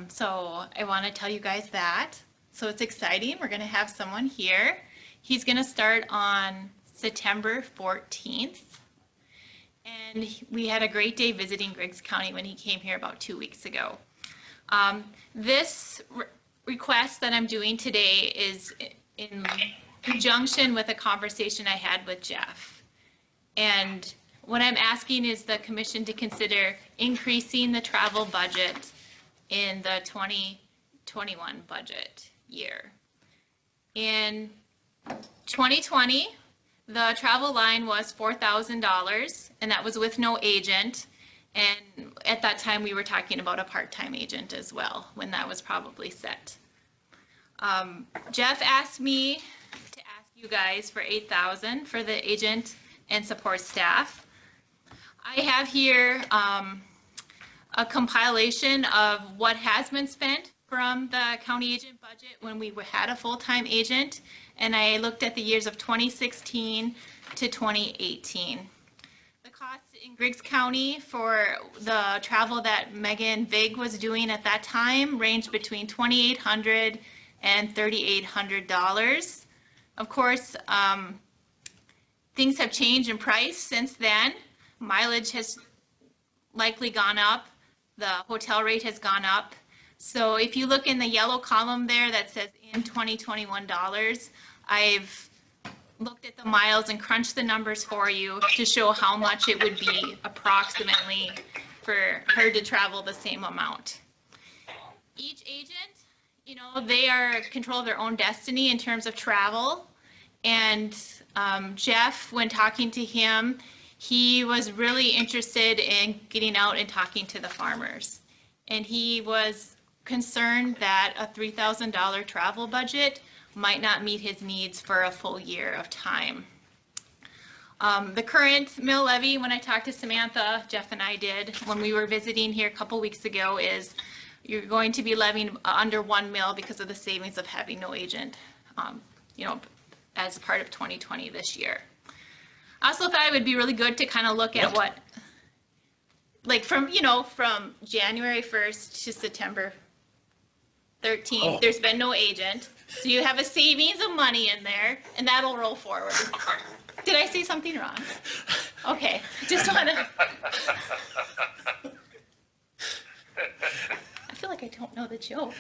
So I want to tell you guys that. So it's exciting. We're going to have someone here. He's going to start on September 14th. And we had a great day visiting Griggs County when he came here about 2 weeks ago. This request that I'm doing today is in conjunction with a conversation I had with Jeff. And what I'm asking is the commission to consider increasing the travel budget in the 2021 budget year. In 2020, the travel line was $4,000, and that was with no agent. And at that time, we were talking about a part-time agent as well, when that was probably set. Jeff asked me to ask you guys for $8,000 for the agent and support staff. I have here a compilation of what has been spent from the county agent budget when we had a full-time agent, and I looked at the years of 2016 to 2018. The costs in Griggs County for the travel that Megan Vig was doing at that time ranged between $2,800 and $3,800. Of course, things have changed in price since then. Mileage has likely gone up. The hotel rate has gone up. So if you look in the yellow column there that says in 2021 dollars, I've looked at the miles and crunched the numbers for you to show how much it would be approximately for her to travel the same amount. Each agent, you know, they are in control of their own destiny in terms of travel. And Jeff, when talking to him, he was really interested in getting out and talking to the farmers. And he was concerned that a $3,000 travel budget might not meet his needs for a full year of time. The current mill levy, when I talked to Samantha, Jeff and I did, when we were visiting here a couple weeks ago, is you're going to be levying under 1 mill because of the savings of having no agent, you know, as part of 2020 this year. I also thought it would be really good to kind of look at what like from, you know, from January 1st to September 13th, Oh. there's been no agent. So you have a savings of money in there and that'll roll forward. Did I say something wrong? Okay, just wanna. I feel like I don't know the joke.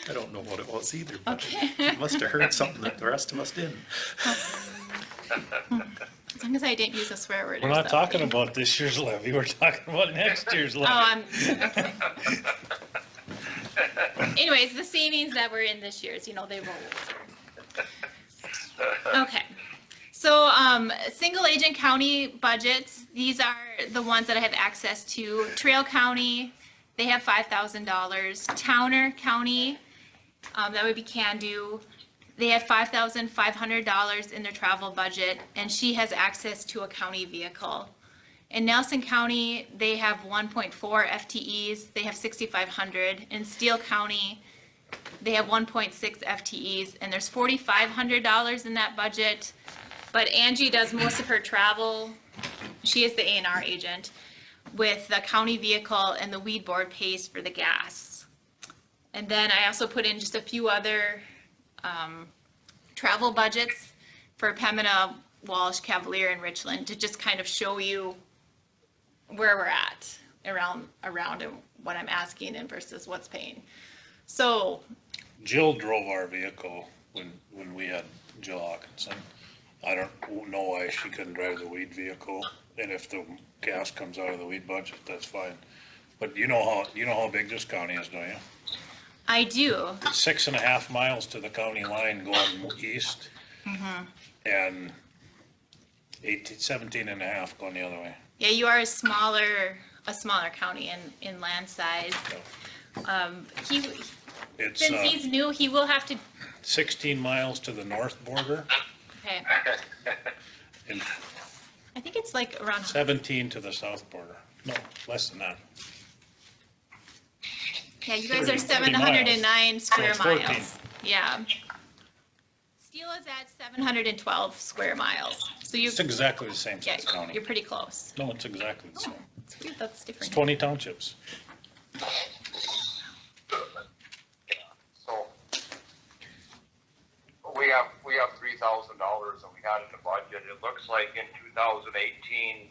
I don't know what it was either, but Okay. you must have heard something that the rest of us didn't. As long as I didn't use a swear word We're or not talking something. about this year's levy, we're talking about next year's Oh, levy. okay. Anyways, the savings that were in this year's, you know, they roll over. Okay. So, single agent county budgets, these are the ones that I have access to. Trail County, they have $5,000. Towner County, that would be Can Do. They have $5,500 in their travel budget, and she has access to a county vehicle. In Nelson County, they have 1.4 FTEs. They have 6,500. In Steele County, they have 1.6 FTEs, and there's $4,500 in that budget. But Angie does most of her travel. She is the A&R agent with the county vehicle, and the weed board pays for the gas. And then I also put in just a few other travel budgets for Pembina, Walsh, Cavalier, and Richland to just kind of show you where we're at around and what I'm asking and versus what's paying. So Jill drove our vehicle when we had Jill Hawkinson. I don't know why she couldn't drive the weed vehicle, and if the gas comes out of the weed budget, that's fine. But you know how big this county is, don't you? I do. It's 6.5 miles to the county line going east, and 17.5 going the other way. Yeah, you are a smaller county in land size. It's Since he's new, he will have to. 16 miles to the north border Okay. and I think it's like around. 17 to the south border. No, less than that. Yeah, you guys are 30 709 square it's 14. miles. Yeah. Steele is at 712 square miles. So you. It's exactly the same Yeah, size county. you're pretty close. No, it's exactly the same. It's weird, that's It's different. 20 townships. So we have $3,000 and we had in the budget. It looks like in 2018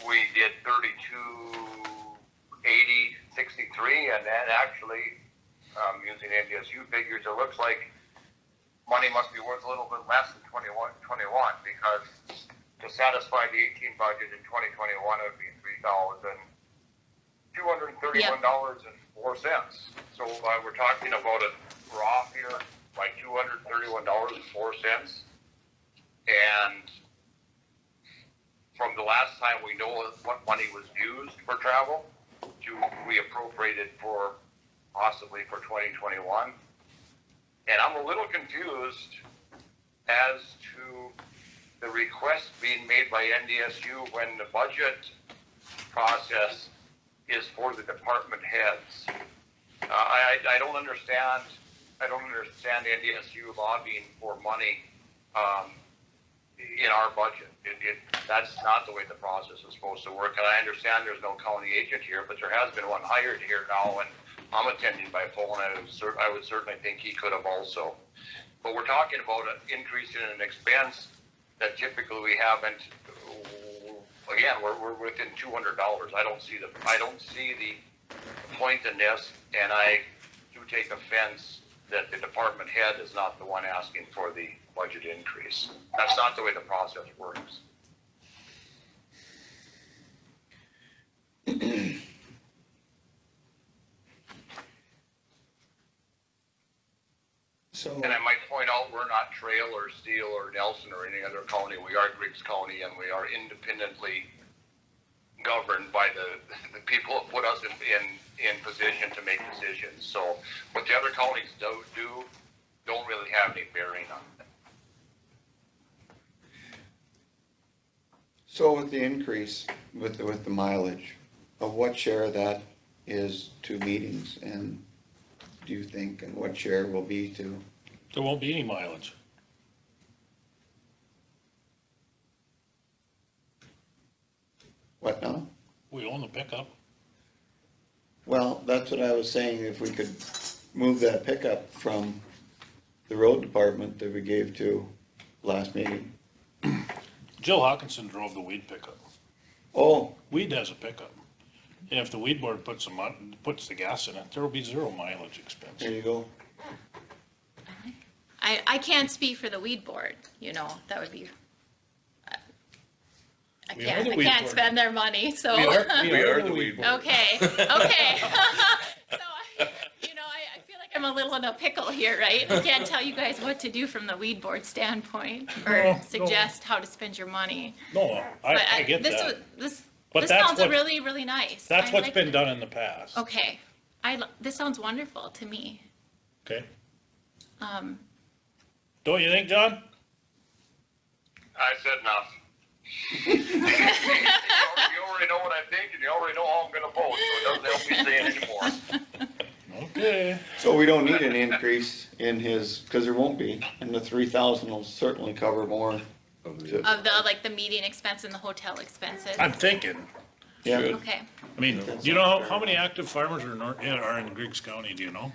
we did 3280.63, and then actually using NDSU figures, it looks like money must be worth a little bit less than 21 because to satisfy the 18 budget in 2021 it would be $3,231.04. So we're talking about it, we're off here by $231.04. And from the last time we know what money was used for travel to we appropriated for possibly for 2021. And I'm a little confused as to the request being made by NDSU when the budget process is for the department heads. I don't understand. I don't understand NDSU lobbying for money in our budget. That's not the way the process is supposed to work. And I understand there's no county agent here, but there has been one hired here now, and I'm attending by phone. I would certainly think he could have also. But we're talking about an increase in an expense that typically we haven't. Again, we're within $200. I don't see the point in this, and I do take offense that the department head is not the one asking for the budget increase. That's not the way the process works. So, And I might point out, we're not Trail or Steele or Nelson or any other county. We are Griggs County, and we are independently governed by the people who put us in position to make decisions. So what the other counties don't really have any bearing on it. so with the increase, with the mileage, of what share of that is to meetings, and do you think, and what share will be to? There won't be any mileage. What now? We own the pickup. Well, that's what I was saying, if we could move that pickup from the road department that we gave to last meeting. Jill Hawkinson drove the weed pickup. Oh, Weed has a pickup. And if the weed board puts the gas in it, there will be 0 mileage expense. there you go. I can't speak for the weed board, you know, that would be, I We are the can't weed board. spend their money, so. We are the weed board. Okay, okay. So, you know, I feel like I'm a little in a pickle here, right? I can't tell you guys what to do from the weed board standpoint, No, or no. suggest how to spend your money. No, But I get this that. But this that's sounds what- really, really nice. That's I what's like been it. done in the past. Okay, this sounds wonderful to me. Okay. Um, Don't you think, John? I said enough. You already know what I think, and you already know how I'm gonna vote, so it doesn't help me say it anymore. Okay. So we don't need an increase in his, cause there won't be, and the 3,000 will certainly cover more. of the meeting expense and the hotel expenses. I'm thinking. Yeah, Okay, I mean, do you know how many active farmers are in Griggs County? Do you know?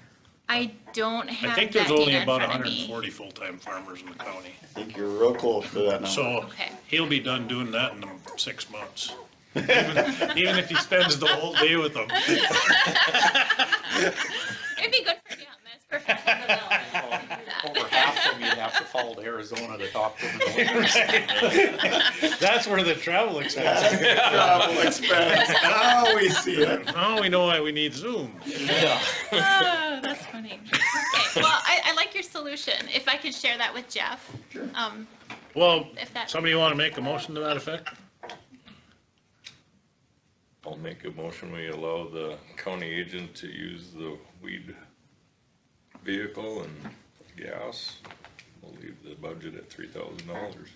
I don't I have think that there's only data in about front of me. 140 full-time farmers in the county. I think you're real close to that now. So Okay. he'll be done doing that in 6 months. Even if he spends the whole day with them. It'd be good for him, that's professional development. Over half of them, you'd have to follow to Arizona to talk to them. in the winter. That's where the travel expense. Travel expense, now we see it. Now we know why we need Zoom. Yeah. Oh, that's funny. Okay, well, I like your solution. If I could share that with Jeff. Well, If that- somebody want to make a motion to that effect? I'll make a motion, we allow the county agent to use the weed vehicle and gas. We'll leave the budget at $3,000. Is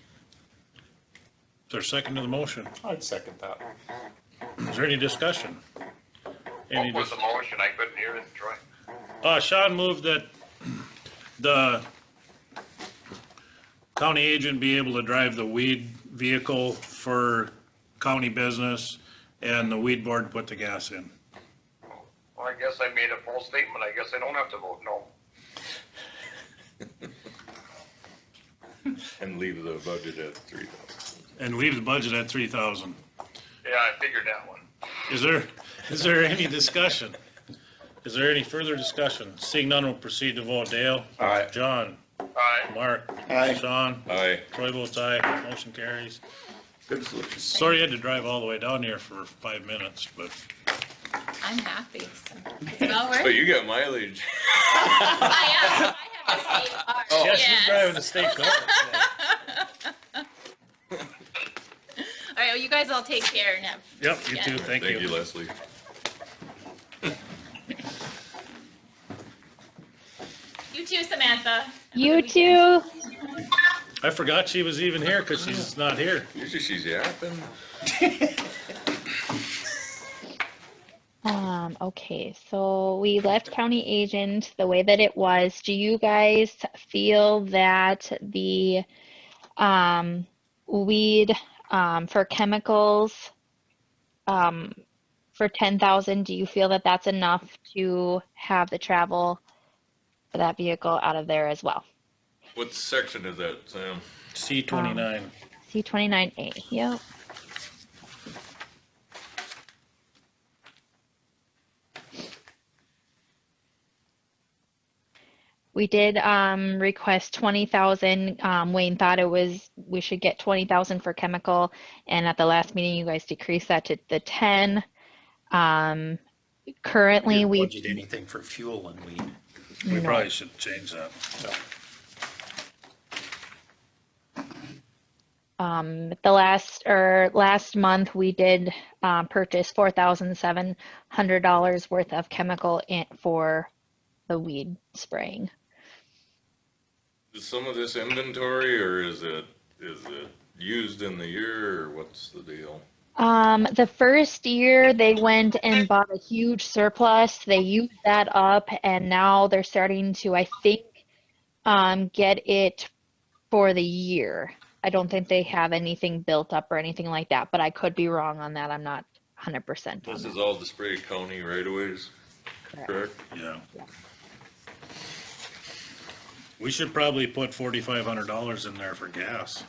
there a second to the motion? I'd second that. Is there any discussion? Any What was the motion? I couldn't hear it, Troy. Sean moved that the county agent be able to drive the weed vehicle for county business and the weed board put the gas in. Well, I guess I made a false statement. I guess I don't have to vote no. And leave the budget at 3,000. And leave the budget at 3,000. Yeah, I figured that one. Is there any discussion? Is there any further discussion? Seeing none, we'll proceed to vote. Dale? Aye. John? Aye. Mark? Aye. Sean? Aye. Troy votes aye. Motion carries. Good solution. Sorry you had to drive all the way down here for 5 minutes, but I'm happy. So it's well worth But it. you got mileage. I have a state car. yeah, she's yes. driving a state car. All right, well, you guys all take care and have. Yep, you Yeah. too. Thank Thank you. you, Leslie. You too, Samantha. Have a You good weekend. too. I forgot she was even here because she's not here. Usually she's yapping. Okay, so we left county agent the way that it was. Do you guys feel that the weed for chemicals for 10,000, do you feel that that's enough to have the travel for that vehicle out of there as well? What section is that, Sam? C29. C29A, yep. We did request 20,000. Wayne thought we should get 20,000 for chemical, and at the last meeting, you guys decreased that to the 10. Currently, Didn't we budget anything for fuel and weed. We probably should change that. the last month we did purchase $4,700 worth of chemical for the weed spraying. Is some of this inventory or is it used in the year or what's the deal? The first year they went and bought a huge surplus. They used that up, and now they're starting to, I think, get it for the year. I don't think they have anything built up or anything like that, but I could be wrong on that. I'm not 100% on This that. is all the Sprague County right of ways, correct? Yeah. We should probably put $4,500 in there for gas.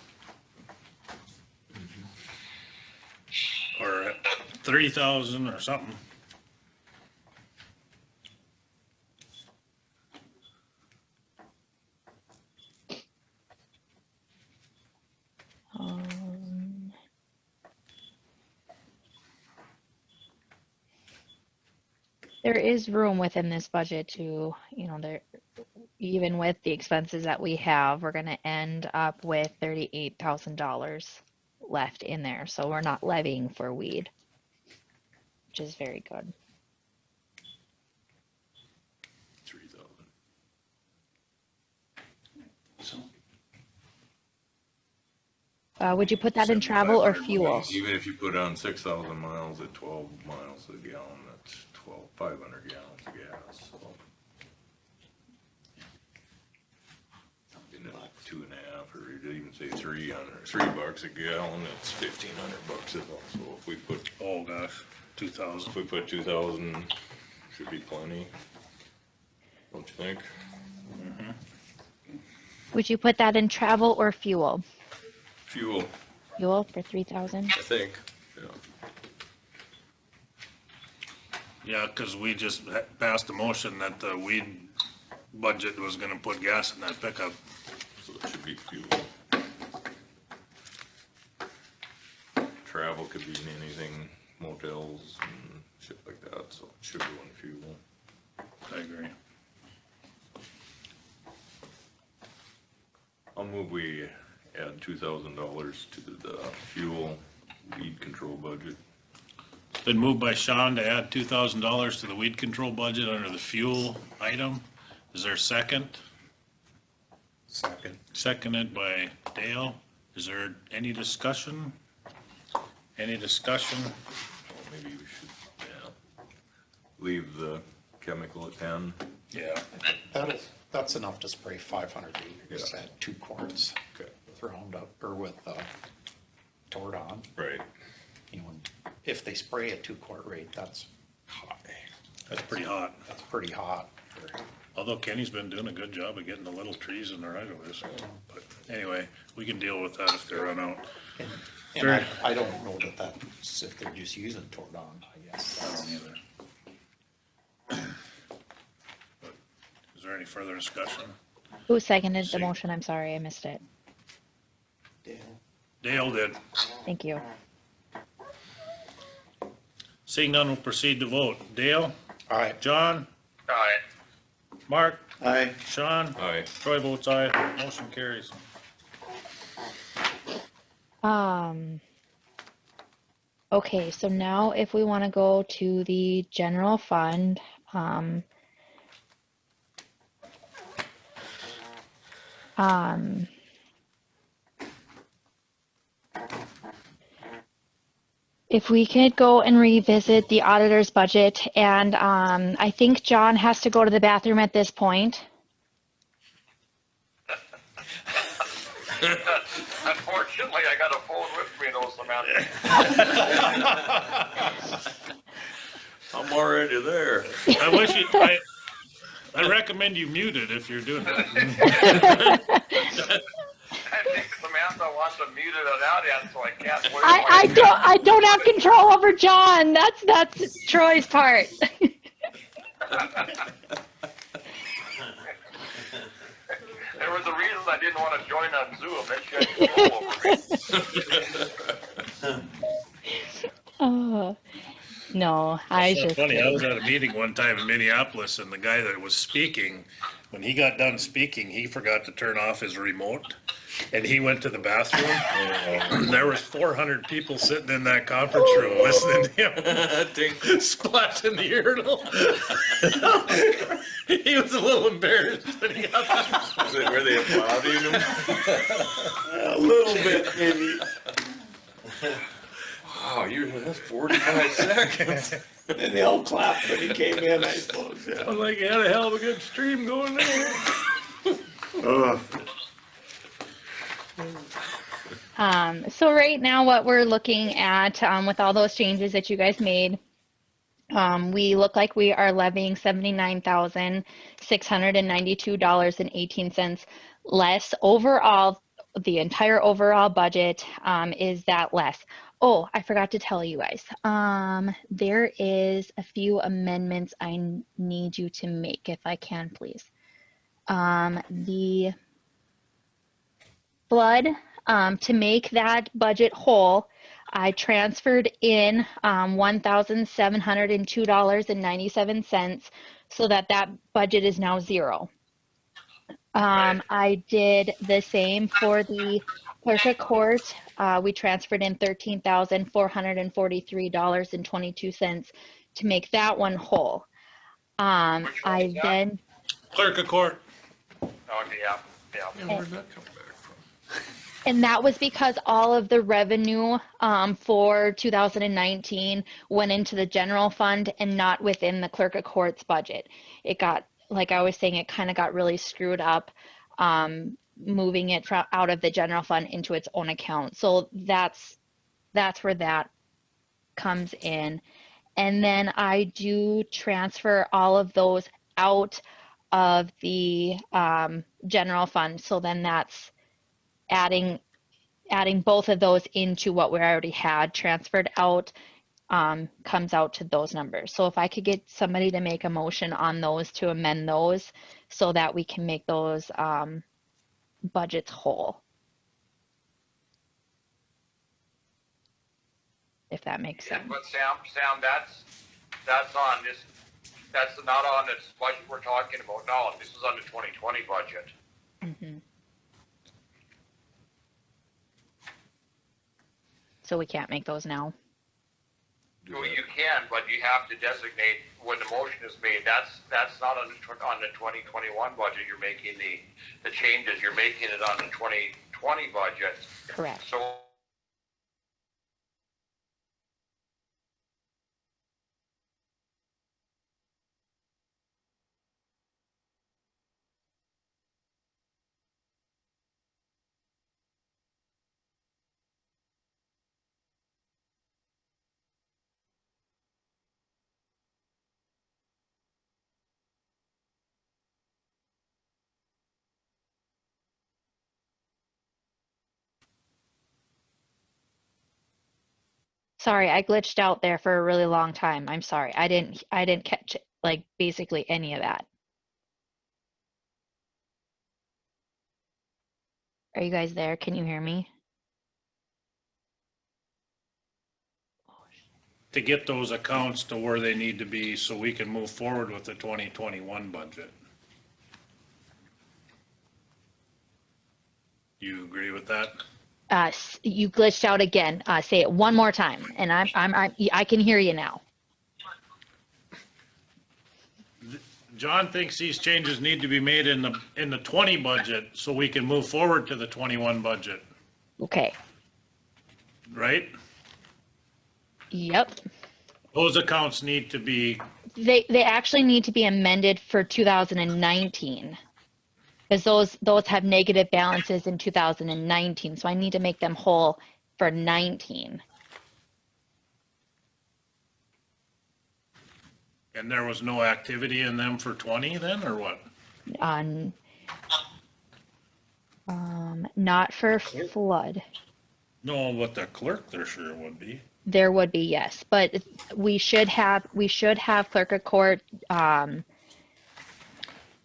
Or 3,000 or something. There is room within this budget to, there, even with the expenses that we have, we're gonna end up with $38,000 left in there. So we're not levying for weed, which is very good. 3,000. Would you put that in travel or 7,500 fuel? bucks. Even if you put on 6,000 miles at 12 miles a gallon, that's 500 gallons of gas, so. And then $2.50, or you'd even say $3 a gallon, that's 1,500 bucks a month. So if we put, Oh gosh, 2,000. if we put 2,000, should be plenty. Don't you think? Would you put that in travel or fuel? Fuel, Fuel for 3,000? I think, yeah. Yeah, cause we just passed a motion that the weed budget was gonna put gas in that pickup. So it should be fuel. Travel could be in anything, motels and shit like that, so it should go in fuel. I agree. I'll move we add $2,000 to the fuel weed control budget. It's been moved by Sean to add $2,000 to the weed control budget under the fuel item. Is there a second? Second. Seconded by Dale. Is there any discussion? Any discussion? Well, maybe we should, yeah, leave the chemical at 10. Yeah. That's enough to spray 500 liters Yeah. at 2 quarts Okay. with Roundup or with Tordon. Right. You know, if they spray a 2-quart rate, that's high. That's pretty hot. That's pretty hot. for- Although Kenny's been doing a good job of getting the little trees in the right of ways. But anyway, we can deal with that if they run out. And Sure. I don't know that that's if they're just using Tordon, I guess. I don't either. But is there any further discussion? Who seconded the motion? I'm sorry, I missed it. Dale did. Thank you. Seeing none, we'll proceed to vote. Dale? All right. John? Aye. Mark? Aye. Sean? Aye. Troy votes aye. Motion carries. Okay, so now if we want to go to the general fund, if we could go and revisit the auditor's budget, and I think John has to go to the bathroom at this point. Unfortunately, I got a phone with me though, Samantha. I'm already there. I wish you, I recommend you mute it if you're doing that. I think Samantha wants to mute it on that end, so I can't. I don't have control over John. That's Troy's part. There was a reason I didn't want to join on Zoom. Then she had control over me. No, I It's so just funny. I was at a meeting one time in Minneapolis, and the guy that was speaking, when he got done speaking, he forgot to turn off his remote, and he went to the bathroom. There was 400 people sitting in that conference room listening to him splashing the urinal. He was a little embarrassed when he got that. Were they applauding him? A little bit, maybe. Wow, that's 45 seconds. And they all clapped when he came in, I suppose, I yeah. was like, you had a hell of a good stream going there. Ugh. So right now what we're looking at, with all those changes that you guys made, we look like we are levying $79,692.18 less overall. The entire overall budget is that less. Oh, I forgot to tell you guys. There is a few amendments I need you to make, if I can, please. The flood, to make that budget whole, I transferred in $1,702.97 so that that budget is now zero. I did the same for the clerk of court. We transferred in $13,443.22 to make that one whole. Which one was I that? then, Clerk of court. Okay, yeah. Yeah, where'd that come back from? and that was because all of the revenue for 2019 went into the general fund and not within the clerk of court's budget. It got, like I was saying, it kind of got really screwed up, moving it out of the general fund into its own account. So that's where that comes in. And then I do transfer all of those out of the general fund. So then that's adding both of those into what we already had transferred out, comes out to those numbers. So if I could get somebody to make a motion on those to amend those so that we can make those budgets whole. If that makes Yeah, sense. but Sam, that's on this, that's not on this budget we're talking about now. This is on the 2020 budget. Mhm. So we can't make those now. Well, you can, but you have to designate when the motion is made. That's not on the 2021 budget. You're making the changes. You're making it on the 2020 budget. Correct. So Sorry, I glitched out there for a really long time. I'm sorry. I didn't catch like basically any of that. Are you guys there? Can you hear me? To get those accounts to where they need to be so we can move forward with the 2021 budget. Do you agree with that? You glitched out again. Say it one more time, and I can hear you now. John thinks these changes need to be made in the 20 budget so we can move forward to the 21 budget, Okay. right? Yep. Those accounts need to be, They actually need to be amended for 2019 because those have negative balances in 2019. So I need to make them whole for 19. and there was no activity in them for 20 then, or what? Not for flood. No, but the clerk there sure would be. There would be, yes, but we should have clerk of court. No,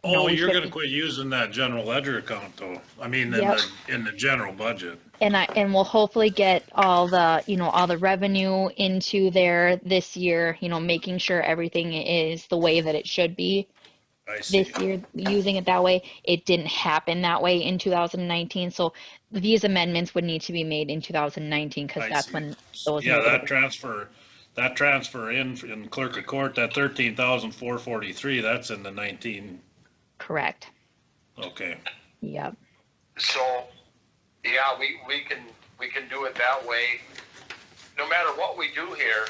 Oh, we you're should gonna be- quit using that general ledger account though. I mean, Yep. in the general budget. And we'll hopefully get all the revenue into there this year, making sure everything is the way that it should be I see. this year, using it that way. It didn't happen that way in 2019, so these amendments would need to be made in 2019 because I that's see. when those. Yeah, negative- that transfer in clerk of court, that 13,443, that's in the 19, Correct. okay. Yep. So, yeah, we can do it that way. No matter what we do here,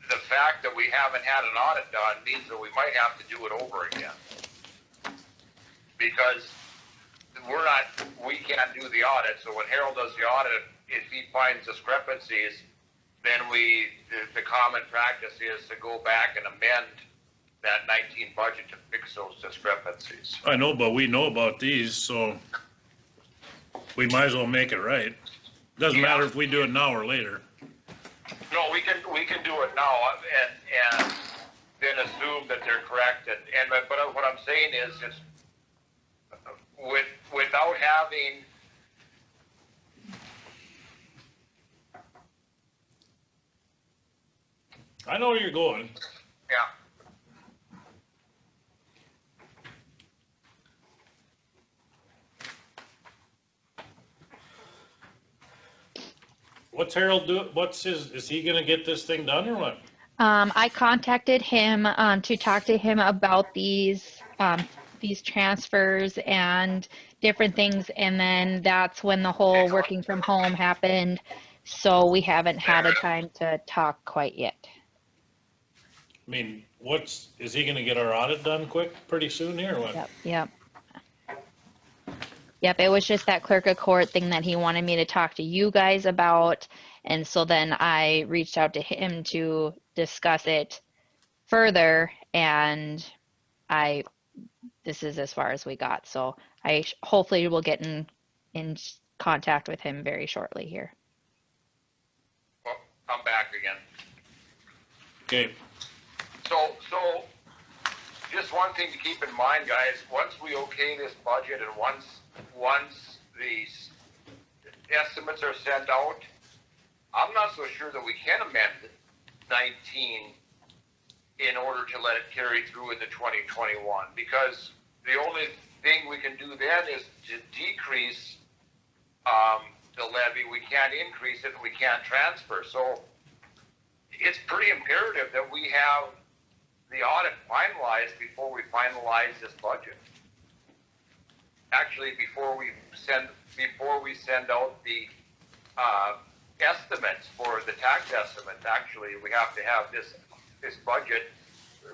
the fact that we haven't had an audit done means that we might have to do it over again. Because we can't do the audit, so when Harold does the audit, if he finds discrepancies, then the common practice is to go back and amend that 19 budget to fix those discrepancies. I know, but we know about these, so we might as well make it right. Doesn't matter if we do it now or later. No, we can do it now and then assume that they're correct. But what I'm saying is, it's without having. I know where you're going. Yeah. What's Harold do? Is he gonna get this thing done or what? I contacted him to talk to him about these transfers and different things, and then that's when the whole working from home happened. So we haven't had a time to talk quite yet. I mean, is he gonna get our audit done pretty soon here or what? Yep. It was just that clerk of court thing that he wanted me to talk to you guys about. And so then I reached out to him to discuss it further, and this is as far as we got. So I hopefully will get in contact with him very shortly here. Well, I'm back again. Okay. So just one thing to keep in mind, guys, once we okay this budget and once these estimates are sent out, I'm not so sure that we can amend 19 in order to let it carry through into 2021, because the only thing we can do then is to decrease the levy. We can't increase it and we can't transfer. So it's pretty imperative that we have the audit finalized before we finalize this budget. Actually, before we send out the estimates for the tax estimates, actually, we have to have this budget.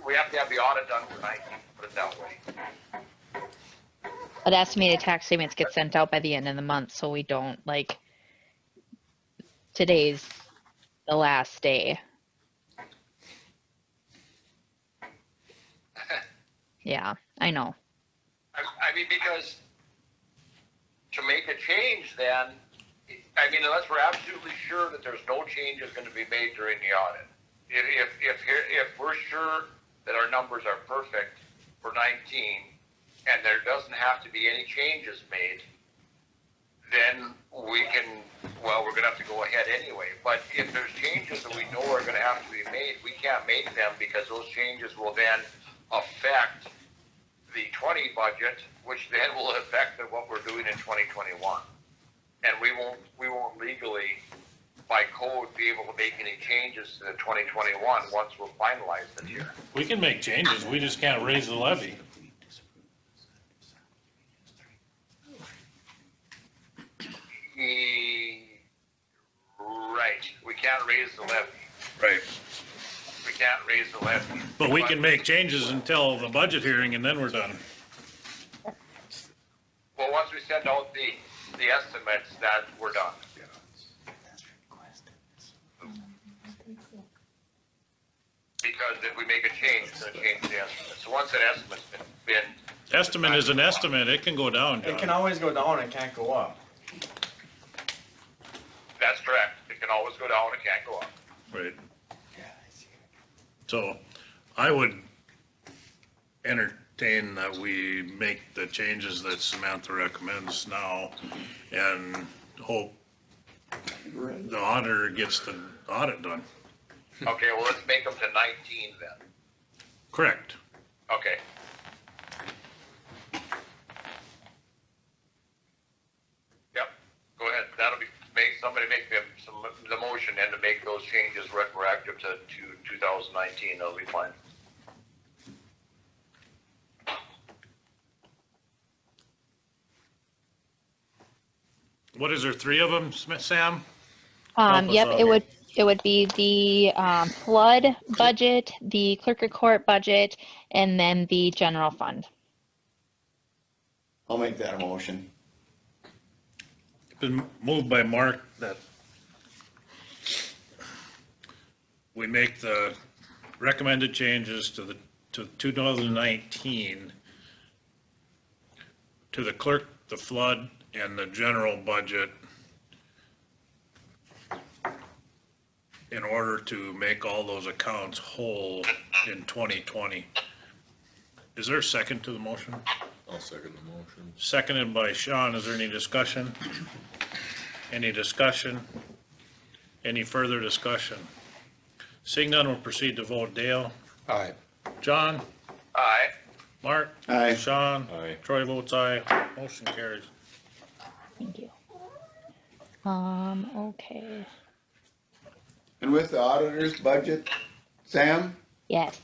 We have to have the audit done for 19. Put it that way. But estimated tax statements get sent out by the end of the month, so we don't today's the last day. Yeah, I know. I mean, because to make a change then, unless we're absolutely sure that there's no changes going to be made during the audit. If we're sure that our numbers are perfect for 19 and there doesn't have to be any changes made, then we're going to have to go ahead anyway. But if there's changes that we know are going to have to be made, we can't make them because those changes will then affect the 20 budget, which then will affect what we're doing in 2021. And we won't legally, by code, be able to make any changes to the 2021 once we're finalized this year. We can make changes, we just can't raise the levy. Right, we can't raise the levy. Right. We can't raise the levy. But we can make changes until the budget hearing and then we're done. Well, once we send out the estimates, that we're done. Because if we make a change, it's going to change the estimate. So once that estimate's been Estimate is an estimate, it can go down, It can John. always go down, it can't go up. that's correct. It can always go down, it can't go up. Right. So I would entertain that we make the changes that Samantha recommends now and hope the auditor gets the audit done. Okay, well, let's make them to 19 then. Correct. Okay. Yep, go ahead. That'll be, somebody make the motion and to make those changes retroactive to 2019, that'll be fine. What is there, 3 of them, Sam? Help us Yep, out. it would be the flood budget, the clerk of court budget, and then the general fund. I'll make that a motion. Been moved by Mark that we make the recommended changes to 2019 to the clerk, the flood, and the general budget in order to make all those accounts whole in 2020. Is there a second to the motion? I'll second the motion. Seconded by Sean. Is there any discussion? Any discussion? Any further discussion? Seeing none, we'll proceed to vote. Dale? Aye. John? Aye. Mark? Aye. Sean? Aye. Troy votes aye. Motion carries. Thank you. Okay. And with the auditor's budget, Sam, Yes.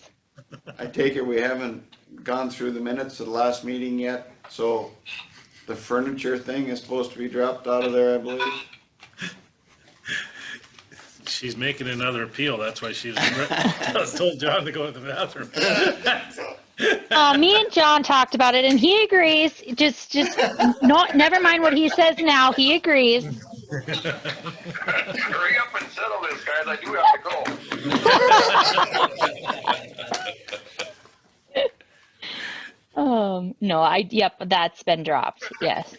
I take it we haven't gone through the minutes of the last meeting yet, so the furniture thing is supposed to be dropped out of there, I believe. She's making another appeal. That's why she's told John to go to the bathroom. Me and John talked about it, and he agrees. Just not. Never mind what he says now. He agrees. Hurry up and settle this, guys. I do have to go. No, yep, that's been dropped. Yes.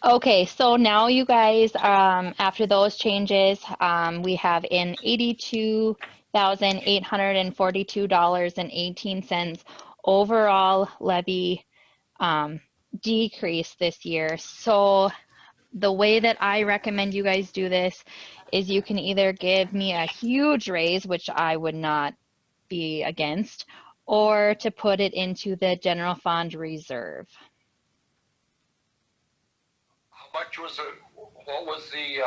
Okay, so now you guys, after those changes, we have in $82,842.18 overall levy decrease this year. So the way that I recommend you guys do this is you can either give me a huge raise, which I would not be against, or to put it into the general fund reserve. How much was it? What was the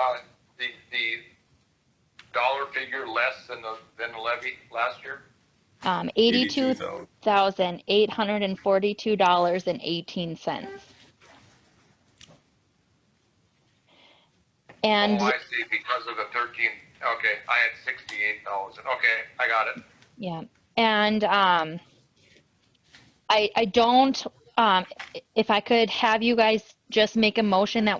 dollar figure less than the levy last year? $82,842.18. And oh, I see, because of the 13, okay, I had 68,000, okay, I got it. yeah, and I don't, if I could have you guys just make a motion that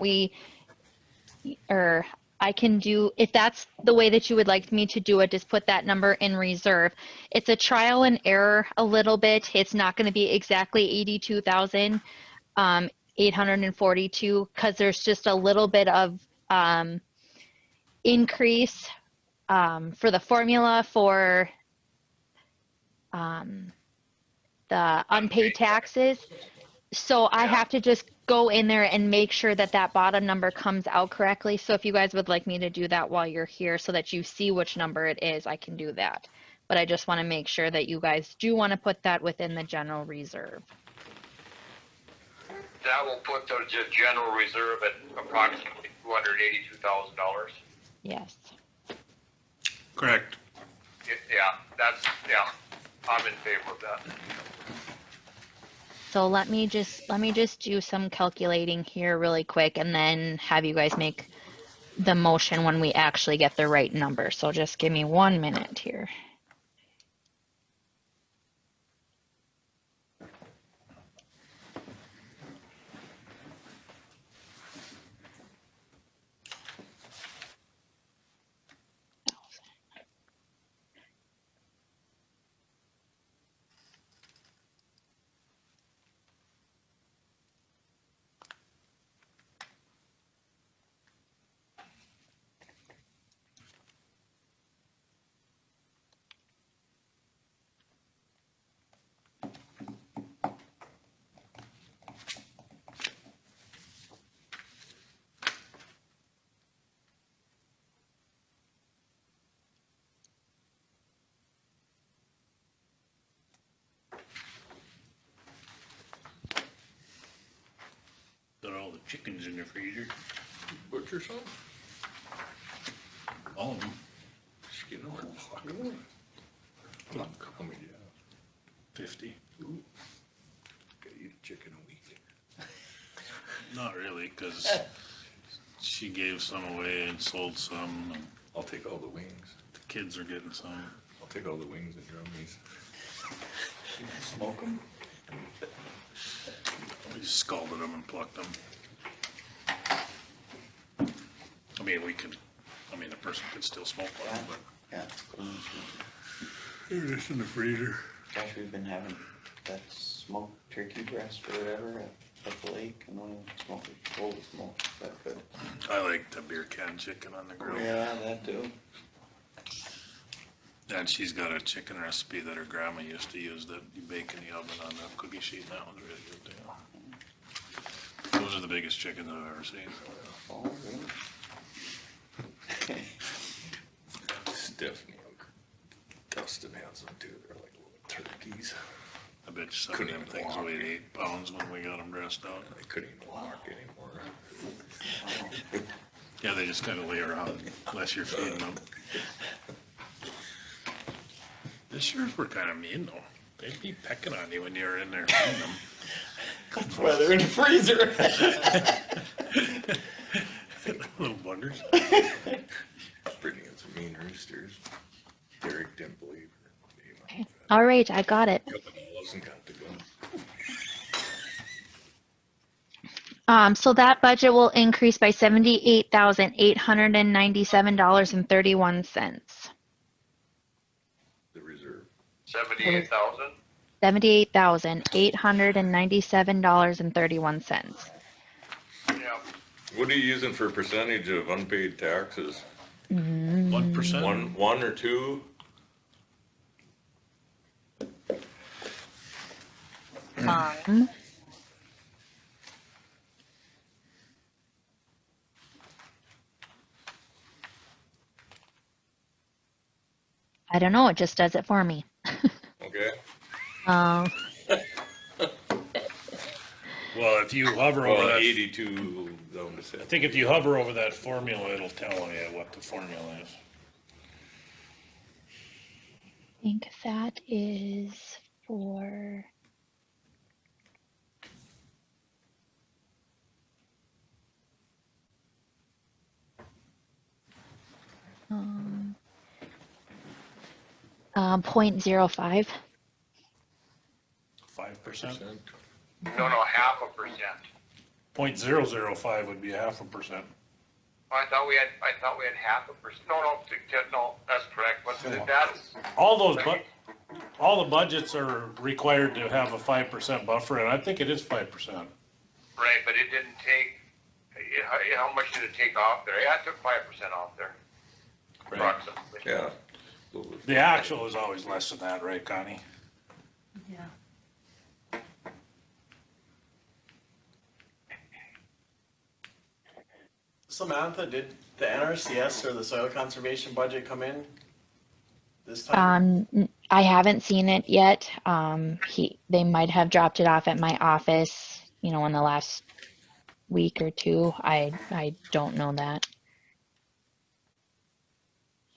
or I can do, if that's the way that you would like me to do it, just put that number in reserve. It's a trial and error a little bit. It's not going to be exactly 82,842 because there's just a little bit of increase for the formula for the unpaid taxes. So I have to just go in there and make sure that that bottom number comes out correctly. So if you guys would like me to do that while you're here so that you see which number it is, I can do that. But I just want to make sure that you guys do want to put that within the general reserve. That will put the general reserve at approximately $282,000. Yes. Correct. Yeah, I'm in favor of that. So let me just do some calculating here really quick and then have you guys make the motion when we actually get the right number. So just give me 1 minute here. Got all the chickens in your freezer. Butcher some? All of them. Skin them or fuck them? How many do you have? 50. Ooh. Gotta eat a chicken a week. Not really, because she gave some away and sold some. And I'll take all the wings. the kids are getting some. I'll take all the wings and drummies. Smoke them. We scalded them and plucked them. mean, the person could still smoke one, but Yeah. they're just in the freezer. Gosh, we've been having that smoked turkey breast or whatever at the lake, and when smoke it, cold smoke, that good. I like the beer can chicken on the grill. Yeah, that too. And she's got a chicken recipe that her grandma used to use that you bake in the oven on the cookie sheet, and that one's really good too. Those are the biggest chickens I've ever seen. Oh, really? Stephanie, Dustin has them too, they're like little turkeys. I bet you some of Couldn't them even things walk. weighed 8 pounds when we got them dressed out. They couldn't even walk anymore. Yeah, they just kind of lay around unless you're feeding them. The sheriffs were kind of mean though. They'd be pecking on you when you were in there feeding them. That's why they're in the freezer. Little buggers. Brittany had some mean roosters. Derek didn't believe her. All right, I got it. Wasn't got to go. So that budget will increase by $78,897.31. The reserve. 78,000? $78,897.31. Yeah. What are you using for percentage of unpaid taxes? 1%? One or two? I don't know, it just does it for me. Okay. Um, Well, if you hover over Well, that, 82 down to 70. I think if you hover over that formula, it'll tell you what the formula is. I think that is for. Um, 0.05. 5%? No, 0.5%. 0.005 would be 0.5%. I thought we had 0.5%. No, that's correct. But that's, All the budgets are required to have a 5% buffer, and I think it is 5%. right, but it didn't take, how much did it take off there? Yeah, it took 5% off there. Right. Approximately. Yeah. The actual is always less than that, right, Connie? Yeah. Samantha, did the NRCS or the soil conservation budget come in this time? I haven't seen it yet. They might have dropped it off at my office, in the last week or two. I don't know that.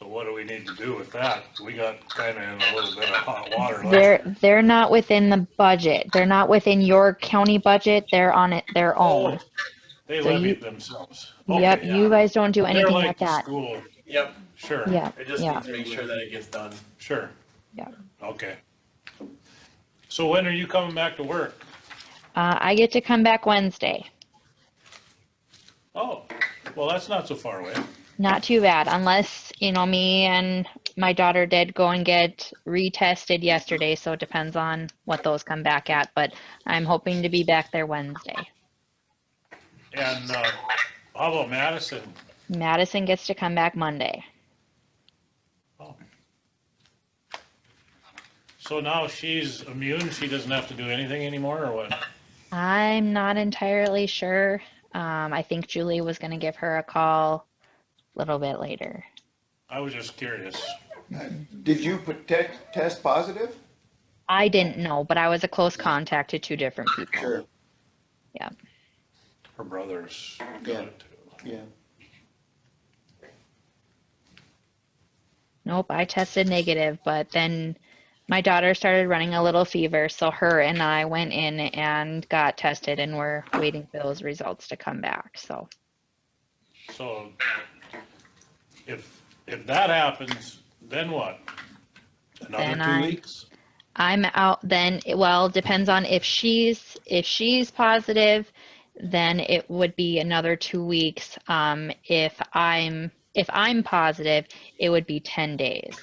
So what do we need to do with that? We got kind of in a little bit of hot water last year. They're not within the budget. They're not within your county budget. They're on their own. They So levied themselves. Yep, Okay, you yeah. guys don't do They're anything like like the that. school. Yep, Sure. Yeah, I just yeah, need to make sure that it gets done. Sure. yeah. Okay. So when are you coming back to work? I get to come back Wednesday. Oh, well, that's not so far away. Not too bad, unless, me and my daughter did go and get retested yesterday, so it depends on what those come back at, but I'm hoping to be back there Wednesday. And how about Madison? Madison gets to come back Monday. Oh. So now she's immune, she doesn't have to do anything anymore, or what? I'm not entirely sure. I think Julie was going to give her a call a little bit later. I was just curious. Did you test positive? I didn't know, but I was a close contact to two different people. Sure. Yeah. Her brother's got Yeah. it too. Yeah. Nope, I tested negative, but then my daughter started running a little fever, so her and I went in and got tested, and we're waiting for those results to come back. So So if that happens, then what? Another Then 2 weeks? I'm out then. Well, depends on if she's positive, then it would be another 2 weeks. If I'm positive, it would be 10 days.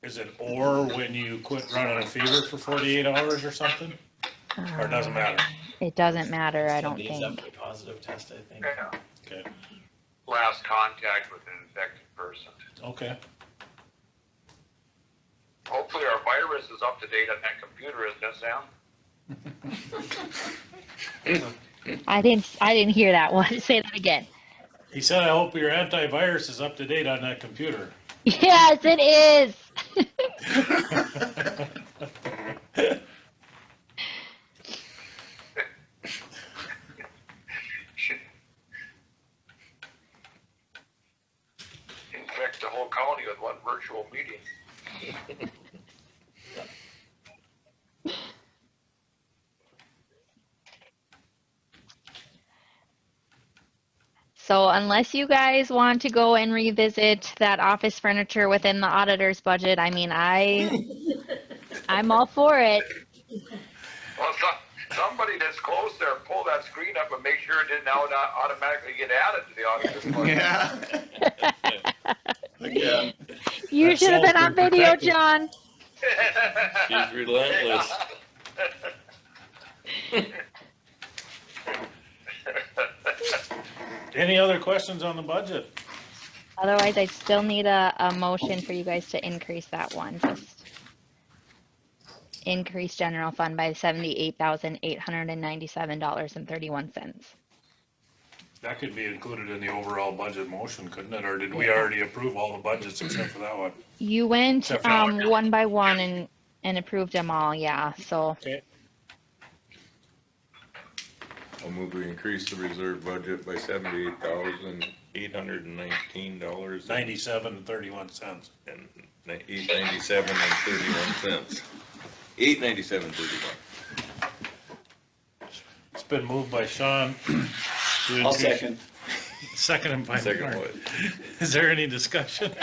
Is it or when you quit running a fever for 48 hours or something? Or it doesn't matter? It doesn't matter, I 10 don't days think. after positive test, I think. Yeah. Okay, Last contact with an infected person. okay. Hopefully our virus is up to date on that computer, isn't it, Sam? I didn't hear that one. Say that again. He said, I hope your antivirus is up to date on that computer. Yes, it is. Infect the whole county with one virtual meeting. So unless you guys want to go and revisit that office furniture within the auditor's budget, I mean, I'm all for it. Well, somebody that's close there, pull that screen up and make sure it didn't now not automatically get added to the auditor's budget. Yeah. Again. You That should have been cell's on been video, protected. John. She's relentless. Any other questions on the budget? Otherwise, I still need a motion for you guys to increase that one. Just increase general fund by $78,897.31. That could be included in the overall budget motion, couldn't it? Or did we already approve all the budgets except for that one? You went Except for that one. one by one and approved them all, yeah. So Okay. I'll move we increase the reserve budget by $78,819 $97.31. and $897.31. $897.31. It's been moved by Sean. I'll second. Seconded by Second Mark. what? Is there any discussion?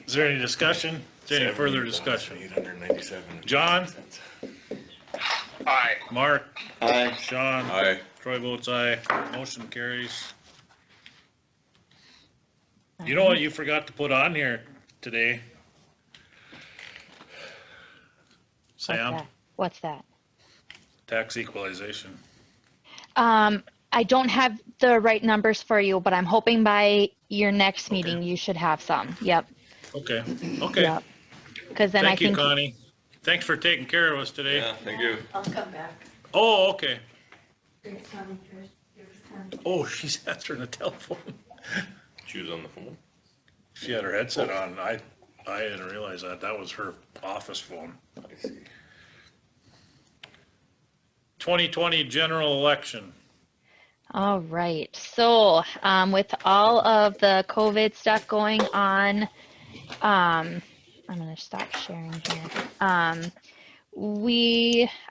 Is there any discussion? Is there any further discussion? $897. John? Aye. Mark? Aye. Sean? Aye. Troy votes aye. Motion carries. You know what you forgot to put on here today? Sam, what's that? tax equalization. I don't have the right numbers for you, but I'm hoping by your next meeting you should have some. Yep. Okay, okay. Yep. Because then I Thank you, think Connie. Thanks for taking care of us today. Yeah, thank you. I'll come back. Oh, okay. Oh, she's answering the telephone. She was on the phone. She had her headset on. I didn't realize that. That was her office phone. I see. 2020 general election. All right. So, with all of the COVID stuff going on, I'm going to stop sharing here.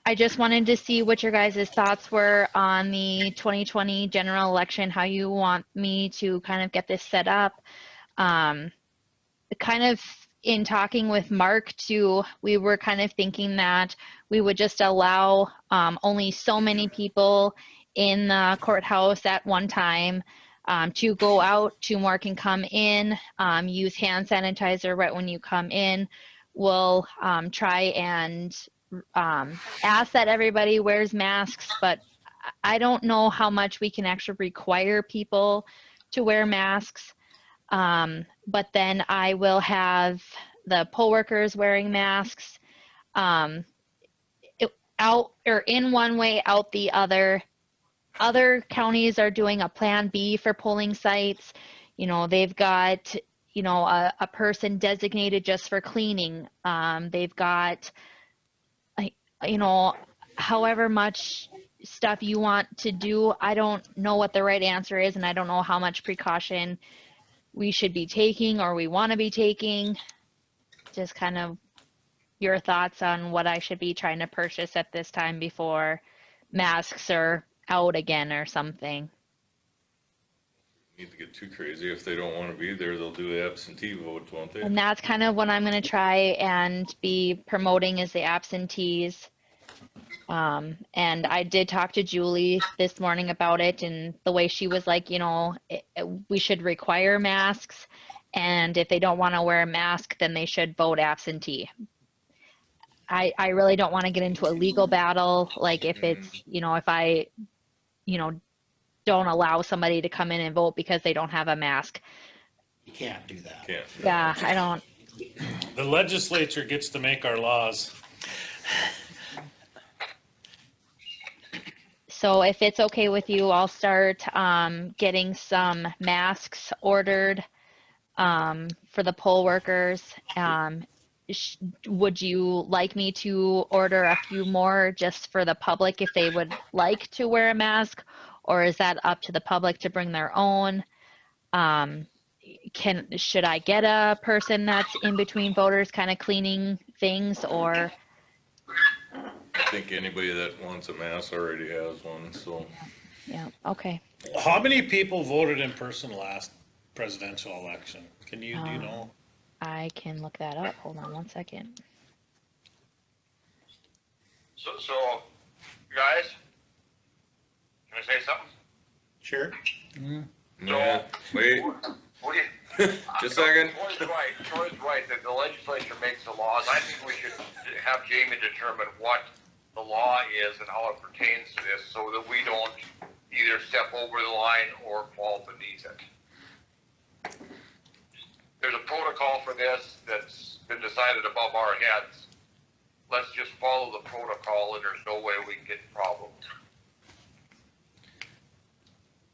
I just wanted to see what your guys' thoughts were on the 2020 general election, how you want me to kind of get this set up. Kind of in talking with Mark too, we were kind of thinking that we would just allow only so many people in the courthouse at one time to go out. 2 more can come in, use hand sanitizer right when you come in. We'll try and ask that everybody wears masks, but I don't know how much we can actually require people to wear masks. But then I will have the poll workers wearing masks, out or in one way, out the other. Other counties are doing a plan B for polling sites. You know, they've got, you know, a person designated just for cleaning. They've got, you know, however much stuff you want to do. I don't know what the right answer is, and I don't know how much precaution we should be taking or we want to be taking. Just kind of your thoughts on what I should be trying to purchase at this time before masks are out again or something. Need to get too crazy. If they don't wanna be there, they'll do absentee votes, won't they? And that's kind of what I'm gonna try and be promoting is the absentees. And I did talk to Julie this morning about it and the way she was like, we should require masks. And if they don't want to wear a mask, then they should vote absentee. I really don't want to get into a legal battle. Like if it's, if I, don't allow somebody to come in and vote because they don't have a mask. You can't do that. Can't. Yeah, I don't. The legislature gets to make our laws. So if it's okay with you, I'll start getting some masks ordered for the poll workers. Would you like me to order a few more just for the public if they would like to wear a mask? Or is that up to the public to bring their own? Should I get a person that's in between voters kind of cleaning things or? I think anybody that wants a mask already has one, so. Yeah, okay. How many people voted in person last presidential election? Do you know? I can look that up. Hold on one second. So, guys, can I say something? Sure. No, wait, What do you? just a second. Troy's right, that the legislature makes the laws. I think we should have Jamie determine what the law is and how it pertains to this so that we don't either step over the line or fall beneath it. There's a protocol for this that's been decided above our heads. Let's just follow the protocol and there's no way we can get in problems.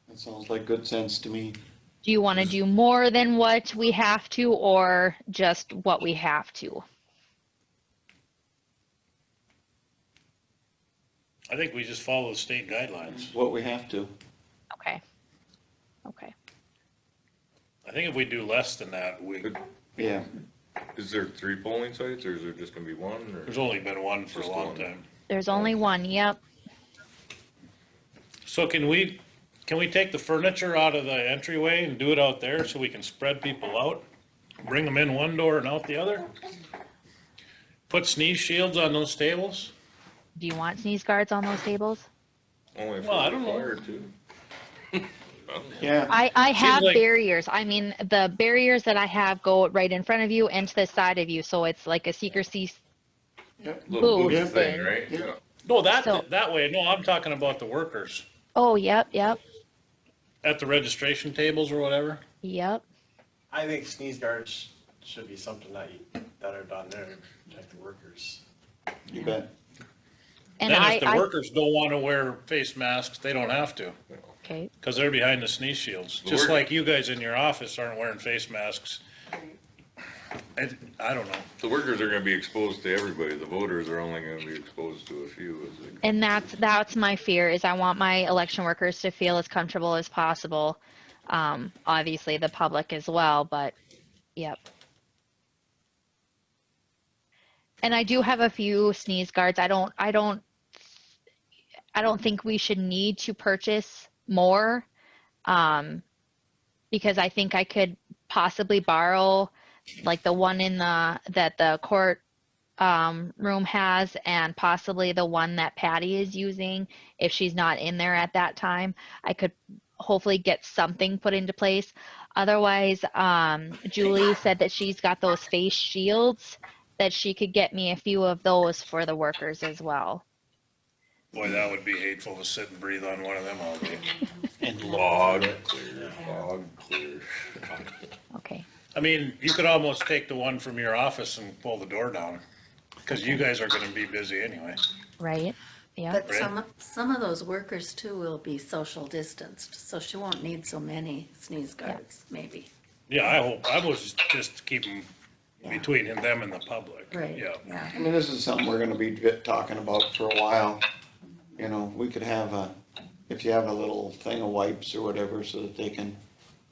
That sounds like good sense to me. Do you want to do more than what we have to or just what we have to? I think we just follow the state guidelines. What we have to. Okay. Okay. I think if we do less than that, Yeah. Is there 3 polling sites, or is there just gonna be one, or? there's only been one for a Just long one. time. There's only one, yep. So can we take the furniture out of the entryway and do it out there so we can spread people out? Bring them in one door and out the other? Put sneeze shields on those tables? Do you want sneeze guards on those tables? Only if Well, I we're don't know. required to. Yeah. I have like- barriers. I mean, the barriers that I have go right in front of you and to the side of you, so it's like a secrecy. Little Booth booth thing, thing. right? Yeah. No, So- that way. No, I'm talking about the workers Oh, yep, yep, at the registration tables or whatever. yep. I think sneeze guards should be something that are done there to protect the workers. You bet. And Then I, if the workers don't want to wear face masks, they don't have to, okay, because they're behind the sneeze shields. The Just work- like you guys in your office aren't wearing face masks. I don't know. The workers are gonna be exposed to everybody, the voters are only gonna be exposed to a few, I think. and that's my fear is I want my election workers to feel as comfortable as possible. Obviously the public as well, but yep. And I do have a few sneeze guards. I don't think we should need to purchase more, because I think I could possibly borrow like the one that the court room has and possibly the one that Patty is using if she's not in there at that time. I could hopefully get something put into place. Otherwise, Julie said that she's got those face shields that she could get me a few of those for the workers as well. Boy, that would be hateful to sit and breathe on one of them all day. And Fog clear, fog clear. Okay. I mean, you could almost take the one from your office and pull the door down, because you guys are gonna be busy anyway. Right. Yeah. But Right. some of those workers too will be social distanced, so she won't need so many sneeze guards, maybe. Yeah, I was just keep them Yeah. between them and the public. Right, Yeah. yeah. I mean, this is something we're gonna be talking about for a while. You know, we could have if you have a little thing of wipes or whatever, so that they can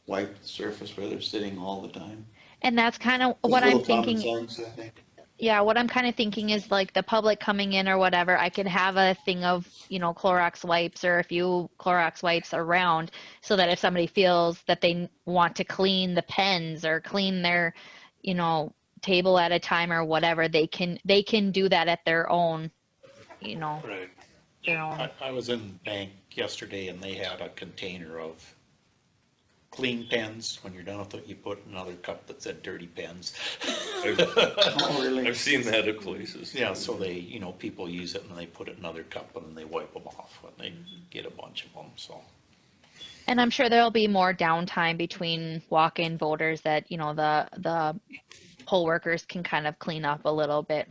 wipe the surface where they're sitting all the time. And that's kind of Just what a I'm little common thinking. sense, I think. Yeah, what I'm kind of thinking is like the public coming in or whatever, I could have a thing of, Clorox wipes or a few Clorox wipes around so that if somebody feels that they want to clean the pens or clean their, you know, table at a time or whatever, they can do that at their own, Right. their own. I was in bank yesterday and they had a container of clean pens. When you're done with it, you put another cup that said dirty pens. Oh, really? I've seen that at places. Yeah, so they, people use it and they put it in another cup and then they wipe them off when they get a bunch of them, so. And I'm sure there'll be more downtime between walk-in voters that, the poll workers can kind of clean up a little bit.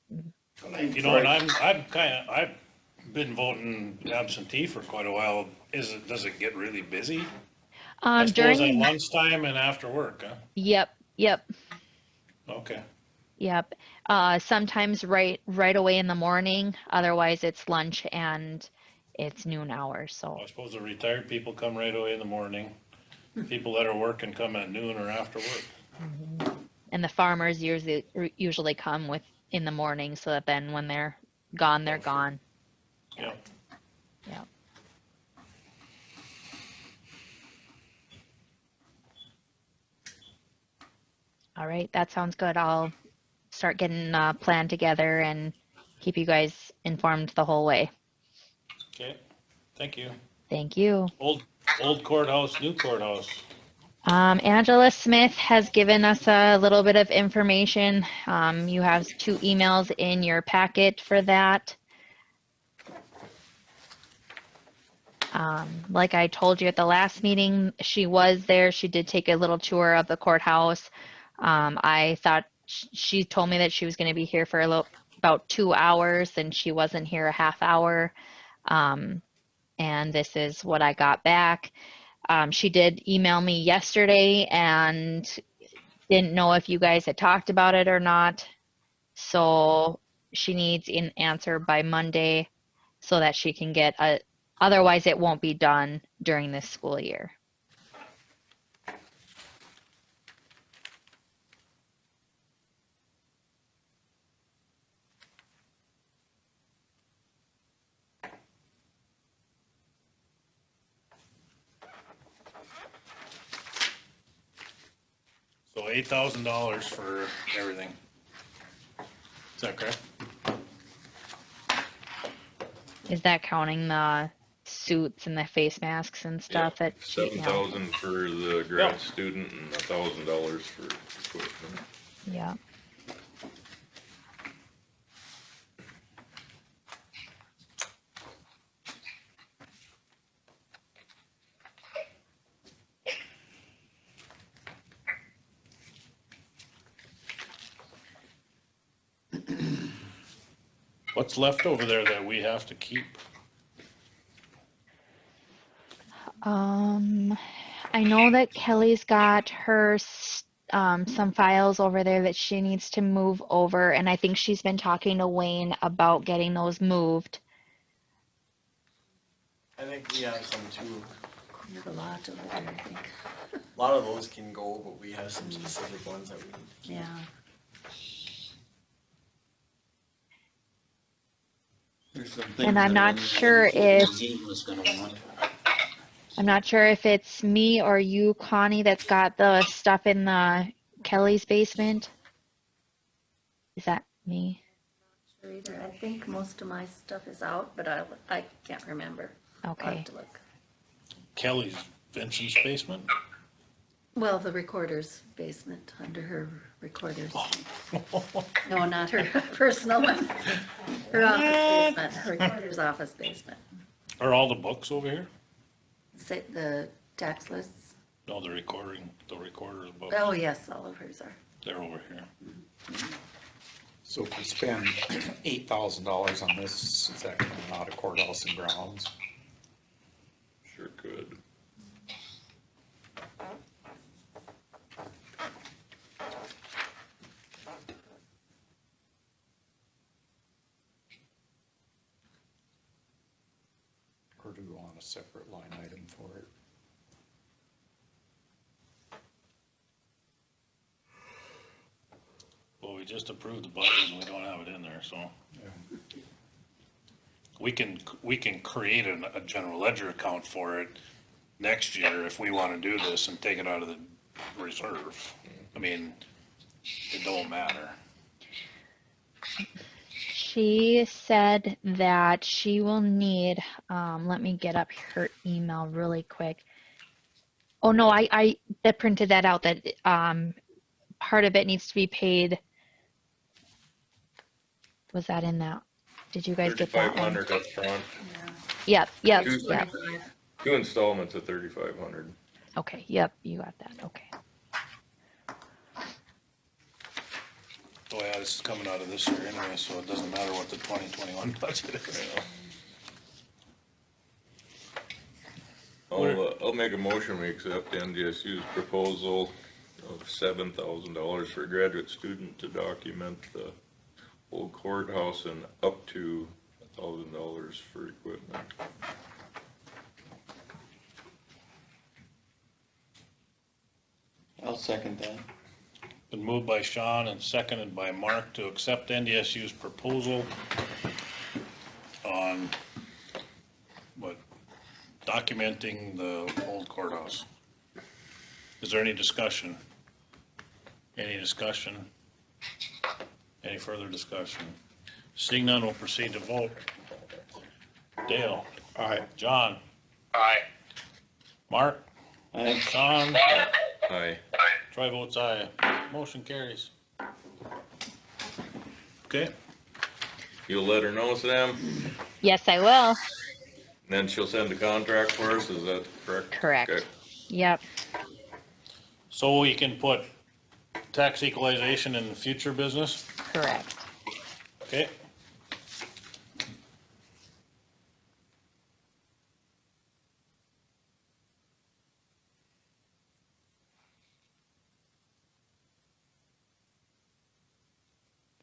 And I've been voting absentee for quite a while. Does it get really busy? I suppose at During, lunchtime and after work, huh? yep, yep. Okay. Yep. Sometimes right away in the morning. Otherwise, it's lunch and it's noon hours. So, I suppose the retired people come right away in the morning. People that are working come at noon or after work. and the farmers usually come in the morning, so that then when they're gone, they're gone. Yeah. Yeah. All right, that sounds good. I'll start getting a plan together and keep you guys informed the whole way. Okay. Thank you. Thank you. Old courthouse, new courthouse. Angela Smith has given us a little bit of information. You have 2 emails in your packet for that. Like I told you at the last meeting, she was there. She did take a little tour of the courthouse. I thought she told me that she was going to be here for about 2 hours, and she wasn't here a half hour. And this is what I got back. She did email me yesterday and didn't know if you guys had talked about it or not. So she needs an answer by Monday so that she can get otherwise it won't be done during this school year. So $8,000 for everything. Is that correct? Is that counting the suits and the face masks and stuff that she, $7,000 for the grad student and $1,000 for equipment. yeah. What's left over there that we have to keep? I know that Kelly's got her some files over there that she needs to move over, and I think she's been talking to Wayne about getting those moved. I think we have some too. We have a lot over there, I think. A lot of those can go, but we have some specific ones that we need to keep. Yeah. There's some And things I'm that not are sure in the if museum is gonna want. I'm not sure if it's me or you, Connie, that's got the stuff in the Kelly's basement. Is that me? Sure either. I think most of my stuff is out, but I can't remember. I'll Okay. have to look. Kelly's, Vincent's basement? Well, the recorder's basement, under her recorders. No, not her personal one. Her office basement, her recorder's office basement. Are all the books over here? Say, the tax lists. No, the recorder's books. Oh, yes, all of hers are. They're over here. So if we spend $8,000 on this, is that coming out of courthouse and grounds? Sure could. Or do we want a separate line item for it? Well, just approved the budget and we don't have it in there, so. We can create a general ledger account for it next year if we wanna do this and take it out of the reserve. I mean, it don't matter. She said that she will need, let me get up her email really quick. Oh no, I that printed that out that part of it needs to be paid. Was that in that? Did you guys get that one? 3,500 up front, Yep, yep, Two- yep. 2 installments of 3,500. Okay, yep, you got that. Okay. Oh yeah, this is coming out of this year anyway, so it doesn't matter what the 2021 budget is. I'll make a motion, we accept NDSU's proposal of $7,000 for a graduate student to document the old courthouse and up to $1,000 for equipment. I'll second that. Been moved by Sean and seconded by Mark to accept NDSU's proposal on, documenting the old courthouse. Is there any discussion? Any discussion? Any further discussion? Seeing none, we'll proceed to vote. Dale? Aye. John? Aye. Mark? Aye. Sean? Aye. Troy votes aye. Motion carries. Okay, You'll let her know, Sam, Yes, I will. then she'll send the contract for us, is that correct? Correct. Okay. Yep. so we can put tax equalization in the future business? Correct. Okay.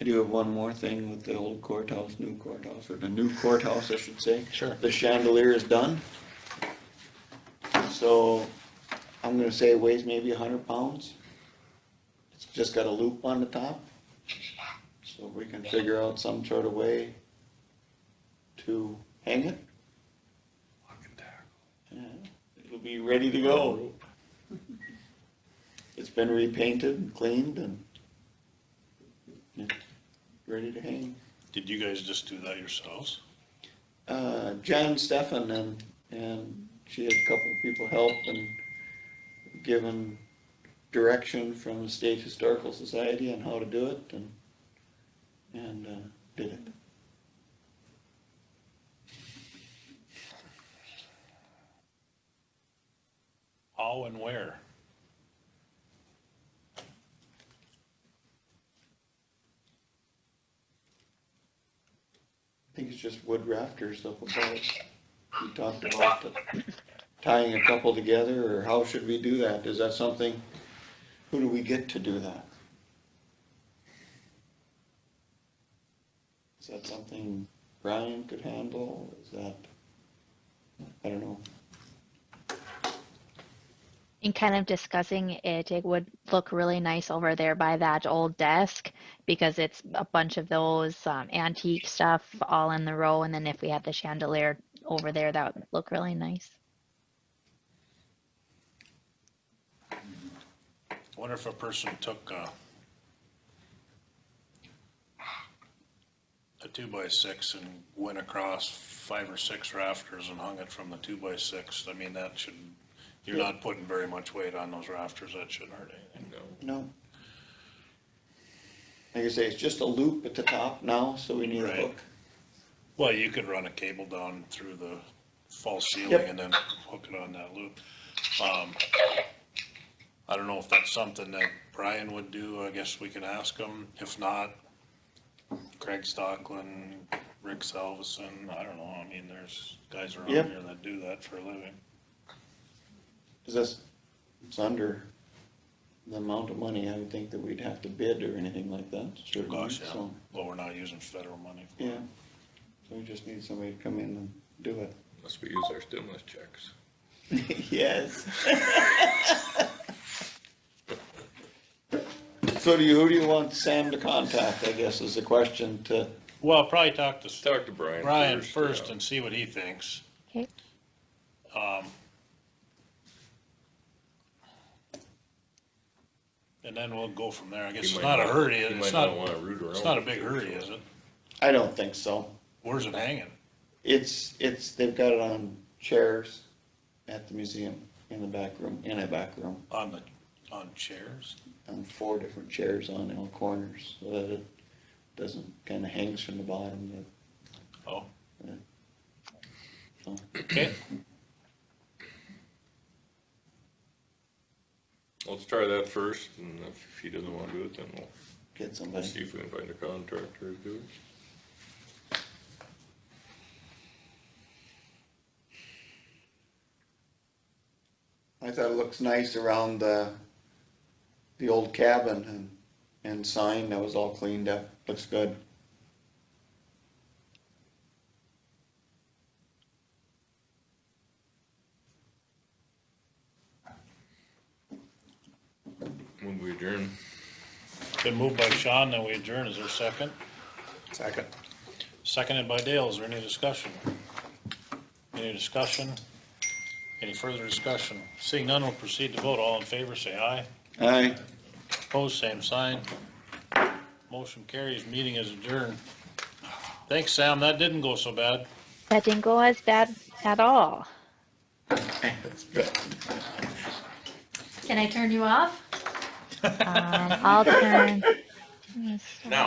I do have one more thing with the old courthouse, new courthouse, or the new courthouse, I should say. Sure. The chandelier is done. So I'm gonna say it weighs maybe 100 pounds. It's just got a loop on the top. So we can figure out some sort of way to hang it. Yeah, it'll be ready to go. It's been repainted and cleaned and yeah, ready to hang. Did you guys just do that yourselves? Jan Stefan and she had a couple of people help and given direction from the State Historical Society on how to do it and did it. How and where? I think it's just wood rafters up above. We talked about tying a couple together, or how should we do that? Is that something, who do we get to do that? Is that something Brian could handle? Is that, I don't know. In kind of discussing it, it would look really nice over there by that old desk because it's a bunch of those antique stuff all in the row. And then if we had the chandelier over there, that would look really nice. I wonder if a person took a 2x6 and went across 5 or 6 rafters and hung it from the 2x6. I mean, that should, you're not putting very much weight on those rafters. That shouldn't hurt anything. No. Like I say, it's just a loop at the top now, so we need a Right. hook. Well, you could run a cable down through the false ceiling Yep. and then hook it on that loop. I don't know if that's something that Brian would do. I guess we can ask him. If not, Craig Stockland, Rick Salveson, I don't know. I mean, there's guys around Yep. here that do that for a living. Is this, it's under the amount of money I would think that we'd have to bid or anything like that, shouldn't we? Gosh, yeah. So, Well, we're not using federal money. yeah, so we just need somebody to come in and do it. Unless we use our stimulus checks. Yes. So who do you want Sam to contact, I guess, is the question to, Well, I'll probably talk to Talk to Brian. Brian first yeah. and see what he thinks. Okay. And then we'll go from there. I guess He it's might not a hurry. He It's might not, not wanna root around. it's not a with big it, hurry, so. is it? I don't think so. Where's it hanging? They've got it on chairs at the museum in the back room, in a back room, On chairs? on 4 different chairs on all corners, so that it doesn't, kinda hangs from the bottom, Oh. Yeah. So. Okay. Let's try that first, and if he doesn't wanna do it, then we'll Get somebody. see if we can find a contractor to do it. I thought it looks nice around the old cabin and sign that was all cleaned up, looks good. When we adjourn. Been moved by Sean, then we adjourn. Is there a second? Second. Seconded by Dale. Is there any discussion? Any discussion? Any further discussion? Seeing none, we'll proceed to vote. All in favor, say aye. Aye. Opposed, same sign. Motion carries. Meeting is adjourned. Thanks, Sam. That didn't go so bad. That didn't go as bad at all. That's good. Can I turn you off? I'll turn.